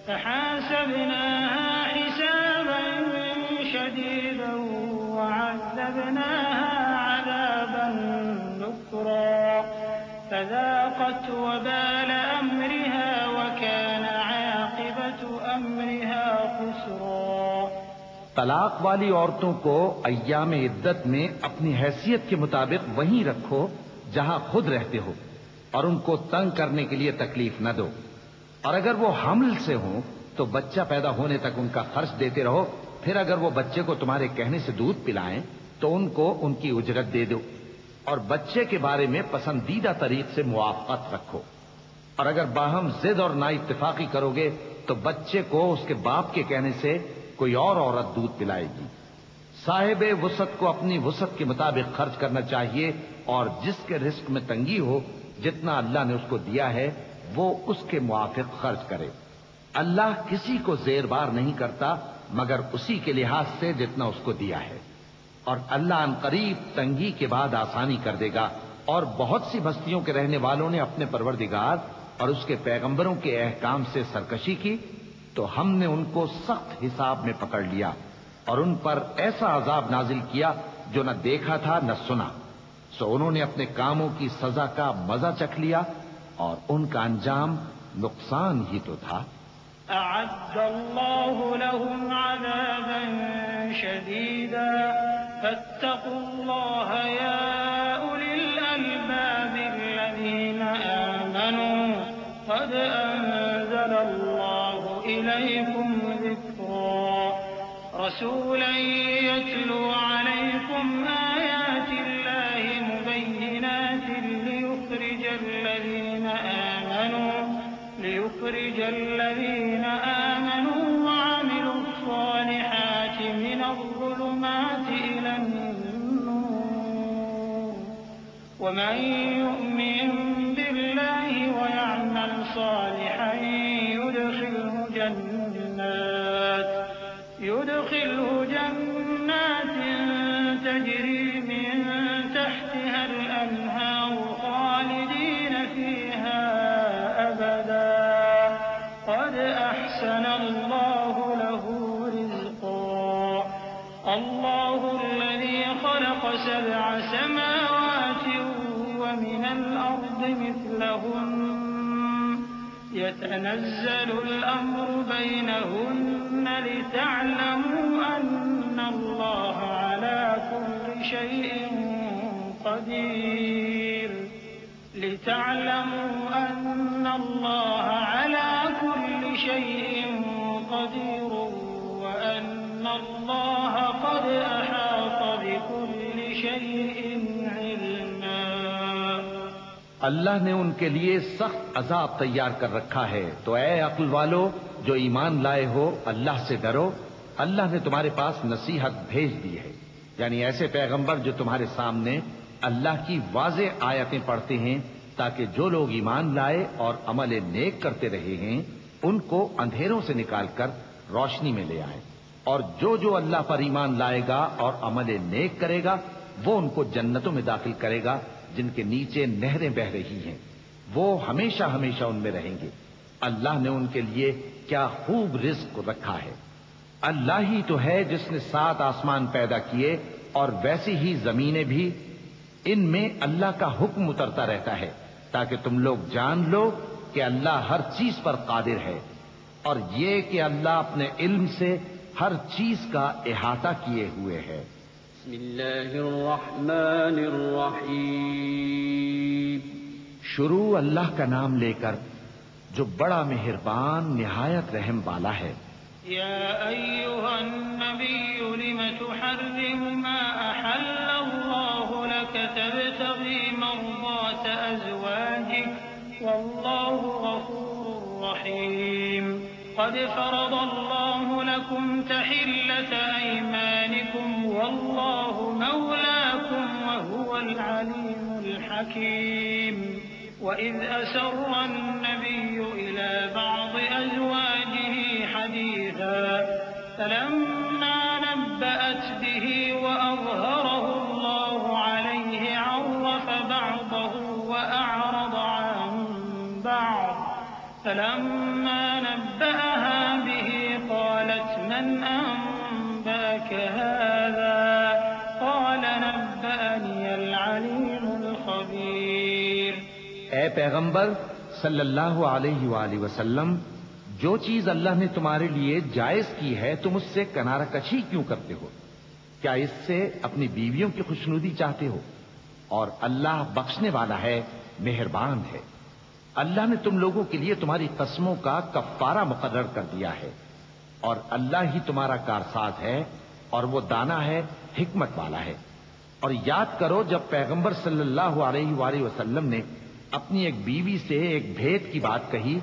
C: فحاسبناها حسابا شديدا وعذبناها عذابا نكرا فذاقت وبال أمرها وكان عاقبة أمرها خسرا۔
B: طلاق والی عورتوں کو ایام عدت میں اپنی حیثیت کے مطابق وہیں رکھو جہاں خود رہتے ہو، اور ان کو تنگ کرنے کے لیے تکلیف نہ دو، اور اگر وہ حمل سے ہوں تو بچہ پیدا ہونے تک ان کا خرچ دیتے رہو، پھر اگر وہ بچے کو تمہارے کہنے سے دودھ پلائیں تو ان کو ان کی اجرت دے دو، اور بچے کے بارے میں پسندیدہ طریق سے موافقت رکھو، اور اگر باہم ضد اور نا اتفاقی کرو گے تو بچے کو اس کے باپ کے کہنے سے کوئی اور عورت دودھ پلائے گی۔ صاحب وسعت کو اپنی وسعت کے مطابق خرچ کرنا چاہیے، اور جس کے رزق میں تنگی ہو جتنا اللہ نے اس کو دیا ہے وہ اس کے موافق خرچ کرے۔ اللہ کسی کو زیر بار نہیں کرتا مگر اسی کے لحاظ سے جتنا اس کو دیا ہے، اور اللہ ان قریب تنگی کے بعد آسانی کر دے گا۔ اور بہت سی بستیوں کے رہنے والوں نے اپنے پروردگار اور اس کے پیغمبروں کے احکام سے سرکشی کی تو ہم نے ان کو سخت حساب میں پکڑ لیا، اور ان پر ایسا عذاب نازل کیا جو نہ دیکھا تھا نہ سنا، سو انہوں نے اپنے کاموں کی سزا کا مزہ چکھ لیا، اور ان کا انجام نقصان ہی تو تھا۔
C: أعد الله لهم عذابا شديدا فاتقوا الله يا أولي الألباب الذين آمنوا قد أنزل الله إليكم ذكرا رسولا يتلو عليكم آيات الله مبينات ليخرج الذين آمنوا وعملوا الصالحات من الظلمات إلى النور ومن يؤمن بالله ويعمل صالحا يدخله جنات تجري من تحتها يتنزل الأمر بينهن لتعلموا أن الله على كل شيء قدير لتعلموا أن الله على كل شيء قدير وأن الله قد أحاط بكل شيء علما.
B: اللہ نے ان کے لیے سخت عذاب تیار کر رکھا ہے، تو اے عقل والو جو ایمان لائے ہو اللہ سے ڈرو. اللہ نے تمہارے پاس نصیحت بھیج دی ہے، یعنی ایسے پیغمبر جو تمہارے سامنے اللہ کی واضح آیتیں پڑھتے ہیں تاکہ جو لوگ ایمان لائے اور عمل نیک کرتے رہے ہیں ان کو اندھیروں سے نکال کر روشنی میں لے آئے، اور جو اللہ پر ایمان لائے گا اور عمل نیک کرے گا وہ ان کو جنتوں میں داخل کرے گا جن کے نیچے نہریں بہ رہی ہیں، وہ ہمیشہ ہمیشہ ان میں رہیں گے. اللہ نے ان کے لیے کیا خوب رزق رکھا ہے. اللہ ہی تو ہے جس نے 7 آسمان پیدا کیے اور ویسی ہی زمینیں بھی، ان میں اللہ کا حکم اترتا رہتا ہے تاکہ تم لوگ جان لو کہ اللہ ہر چیز پر قادر ہے، اور یہ کہ اللہ اپنے علم سے ہر چیز کا احاطہ کیے ہوئے ہے.
A: بسم اللہ الرحمن الرحیم.
B: شروع اللہ کا نام لے کر جو بڑا مہربان نہایت رحم والا ہے.
C: یا ایھا النبی لم تحرم ما احل اللہ لك تبتغی مرضات ازواجک واللہ غفور رحیم. قد فرض الله لكم تحلة أيمانكم والله مولاكم وهو العليم الحكيم. وإذ أسر النبي إلى بعض أزواجه حديثا فلما نبأت به وأظهره الله عليه عرف بعضه وأعرض عن بعض فلما نبأها به قالت من أنبأك هذا قال نبأني العليم الخبير.
B: اے پیغمبر صلی اللہ علیہ وآلہ وسلم، جو چیز اللہ نے تمہارے لیے جائز کی ہے تم اس سے کنارہ کشی کیوں کرتے ہو؟ کیا اس سے اپنی بیویوں کی خوشنودی چاہتے ہو؟ اور اللہ بخشنے والا ہے، مہربان ہے. اللہ نے تم لوگوں کے لیے تمہاری قسموں کا کفارہ مقرر کر دیا ہے، اور اللہ ہی تمہارا کارساز ہے اور وہ دانا ہے، حکمت والا ہے. اور یاد کرو جب پیغمبر صلی اللہ علیہ وآلہ وسلم نے اپنی ایک بیوی سے ایک بھید کی بات کہی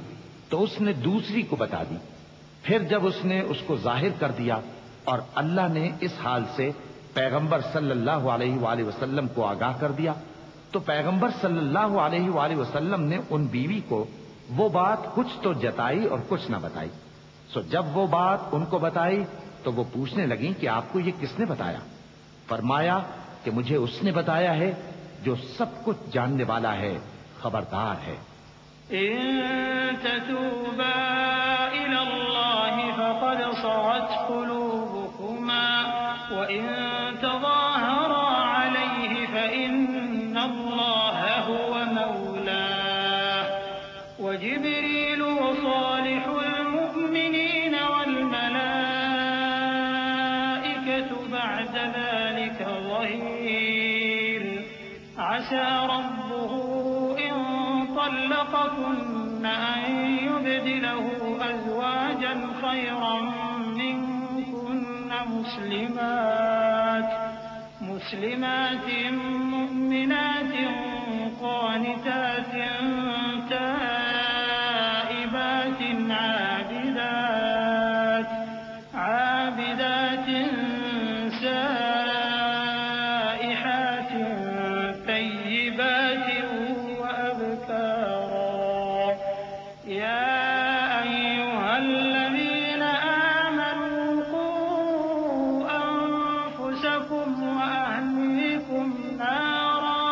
B: تو اس نے دوسری کو بتا دی، پھر جب اس نے اس کو ظاہر کر دیا اور اللہ نے اس حال سے پیغمبر صلی اللہ علیہ وآلہ وسلم کو آگاہ کر دیا تو پیغمبر صلی اللہ علیہ وآلہ وسلم نے ان بیوی کو وہ بات کچھ تو جتائی اور کچھ نہ بتائی. سو جب وہ بات ان کو بتائی تو وہ پوچھنے لگیں کہ آپ کو یہ کس نے بتایا؟ فرمایا کہ مجھے اس نے بتایا ہے جو سب کچھ جاننے والا ہے، خبردار ہے.
C: إن تتوبا إلى الله فقد صغت قلوبكما وإن تظاهرا عليه فإن الله هو مولاه وجبريل وصالح المؤمنين والملائكة بعد ذلك ظهير. عسى ربه إن طلقكن أن يبدله أزواجا خيرا منكن مسلمات مؤمنات قانتات تائبات عابدات سائحات طيبات وأبكارا. يا أيها الذين آمنوا قوا أنفسكم وأهليكم نارا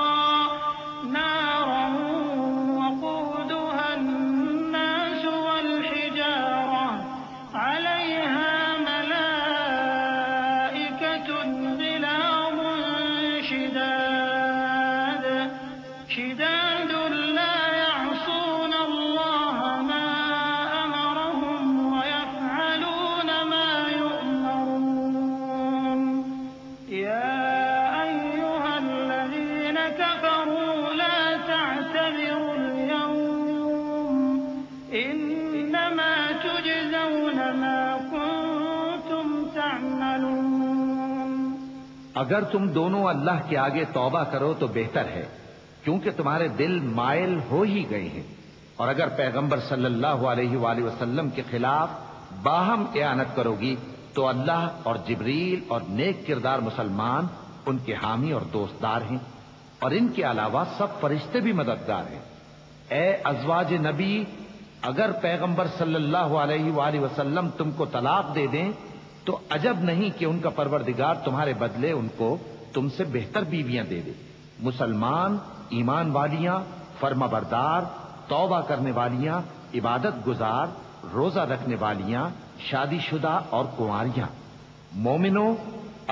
B: اگر تم دونوں اللہ کے آگے توبہ کرو تو بہتر ہے، کیونکہ تمہارے دل مائل ہو ہی گئے ہیں، اور اگر پیغمبر صلی اللہ علیہ وآلہ وسلم کے خلاف باہم اعانت کرو گی تو اللہ اور جبریل اور نیک کردار مسلمان ان کے حامی اور دوستدار ہیں، اور ان کے علاوہ سب فرشتے بھی مددگار ہیں۔ اے ازواج نبی، اگر پیغمبر صلی اللہ علیہ وآلہ وسلم تم کو طلاق دے دیں تو عجب نہیں کہ ان کا پروردگار تمہارے بدلے ان کو تم سے بہتر بیویاں دے دے، مسلمان، ایمان والیاں، فرما بردار، توبہ کرنے والیاں، عبادت گزار، روزہ رکھنے والیاں، شادی شدہ اور کنواریاں۔ مومنوں،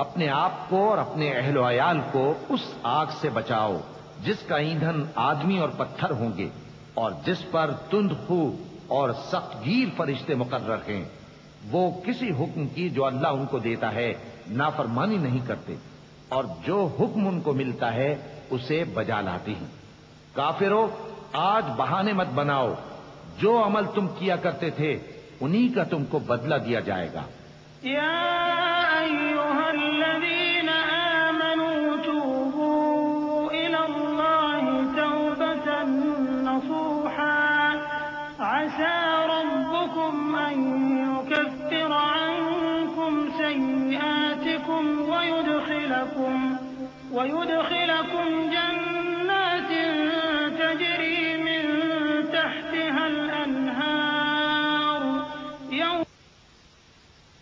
B: اپنے آپ کو اور اپنے اہل و عیال کو اس آگ سے بچاؤ جس کا ایندھن آدمی اور پتھر ہوں گے، اور جس پر تند خو اور سخت گیر فرشتے مقرر ہیں۔ وہ کسی حکم کی جو اللہ ان کو دیتا ہے نافرمانی نہیں کرتے، اور جو حکم ان کو ملتا ہے اسے بجا لاتے ہیں۔ کافرو، آج بہانے مت بناؤ، جو عمل تم کیا کرتے تھے انہی کا تم کو بدلہ دیا جائے گا۔
C: یا ایھا الذین آمنوا توبوا الی اللہ توبۃ نصوحا عسى ربكم أن يكفر عنكم سيئاتكم ويدخلكم جنات تجري من تحتها الأنهار يوم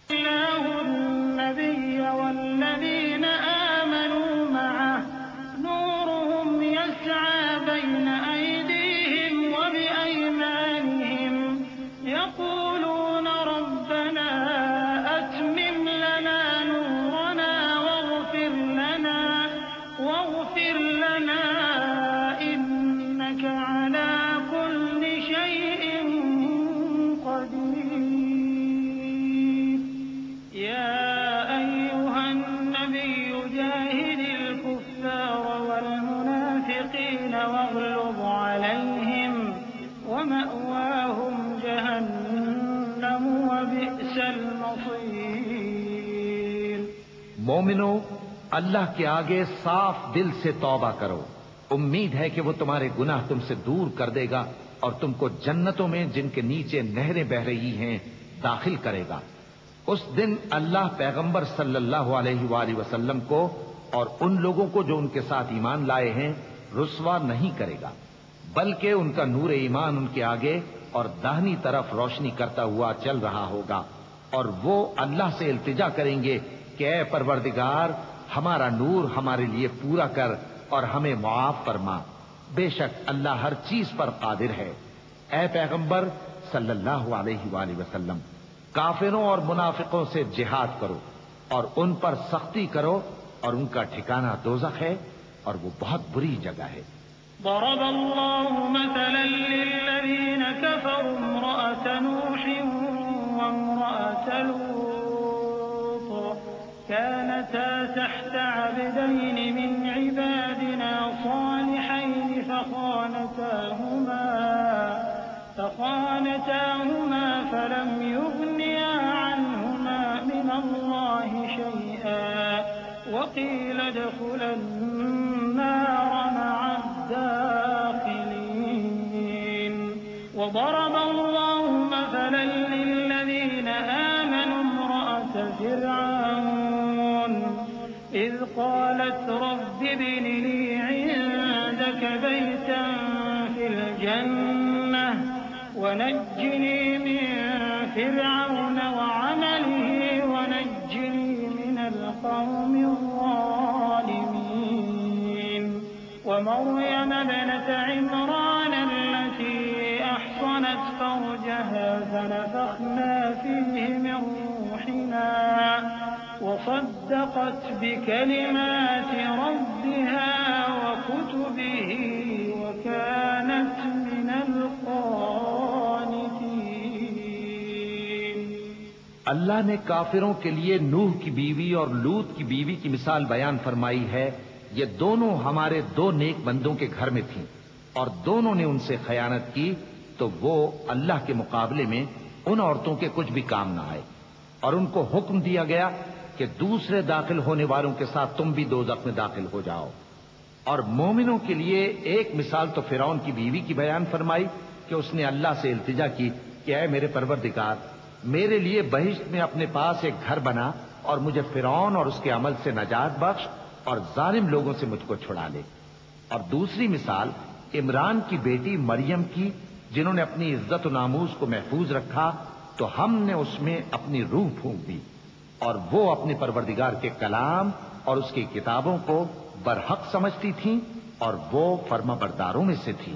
C: الله النبي والذين آمنوا معه نورهم يسعى بين أيديهم وبأيمانهم يقولون ربنا أتمم لنا نورنا واغفر لنا إنك على كل شيء قدير يا أيها النبي جاهد الكفار والمنافقين واغلظ عليهم ومأواهم جهنم وبئس المصير۔
B: مومنو، اللہ کے آگے صاف دل سے توبہ کرو، امید ہے کہ وہ تمہارے گناہ تم سے دور کر دے گا اور تم کو جنتوں میں جن کے نیچے نہریں بہ رہی ہیں داخل کرے گا۔ اس دن اللہ پیغمبر صلی اللہ علیہ وآلہ وسلم کو اور ان لوگوں کو جو ان کے ساتھ ایمان لائے ہیں رسوا نہیں کرے گا، بلکہ ان کا نور ایمان ان کے آگے اور داہنی طرف روشنی کرتا ہوا چل رہا ہوگا، اور وہ اللہ سے التجا کریں گے کہ اے پروردگار، ہمارا نور ہمارے لیے پورا کر اور ہمیں معاف فرما، بے شک اللہ ہر چیز پر قادر ہے۔ اے پیغمبر صلی اللہ علیہ وآلہ وسلم، کافروں اور منافقوں سے جہاد کرو اور ان پر سختی کرو، اور ان کا ٹھکانہ دوزخ ہے اور وہ بہت بری جگہ ہے۔
C: ضرب الله مثلا للذين كفروا امرأة نوح وامرأة لوط كانتا تحت عبدين من عبادنا صالحين فخانتاهما فلم يغنيا عنهما من الله شيئا وقيل ادخلا النار مع الداخلين۔ وضرب الله مثلا للذين آمنوا امرأة فرعون إذ قالت رب ابن لي عندك بيتا في الجنة ونجني من فرعون وعمله ونجني من القوم الظالمين۔ ومريم ابنة عمران التي أحصنت فرجها فنفخنا فيه من روحنا وصدقت بكلمات ربها وكتبه وكانت من القانتين۔
B: اللہ نے کافروں کے لیے نوح کی بیوی اور لوط کی بیوی کی مثال بیان فرمائی ہے۔ یہ دونوں ہمارے دو نیک بندوں کے گھر میں تھیں، اور دونوں نے ان سے خیانت کی تو وہ اللہ کے مقابلے میں ان عورتوں کے کچھ بھی کام نہ آئے، اور ان کو حکم دیا گیا کہ کہ دوسرے داخل ہونے والوں کے ساتھ تم بھی دوزخ میں داخل ہو جاؤ۔ اور مومنوں کے لیے ایک مثال تو فرعون کی بیوی کی بیان فرمائی کہ اس نے اللہ سے التجا کی کہ اے میرے پروردگار، میرے لیے بہشت میں اپنے پاس ایک گھر بنا اور مجھے فرعون اور اس کے عمل سے نجات بخش اور ظالم لوگوں سے مجھ کو چھڑا لے۔ اور دوسری مثال عمران کی بیٹی مریم کی، جنہوں نے اپنی عزت و ناموس کو محفوظ رکھا تو ہم نے اس میں اپنی روح پھونک دی، اور وہ اپنے پروردگار کے کلام اور اس کی کتابوں کو برحق سمجھتی تھیں اور وہ فرما برداروں میں سے تھی۔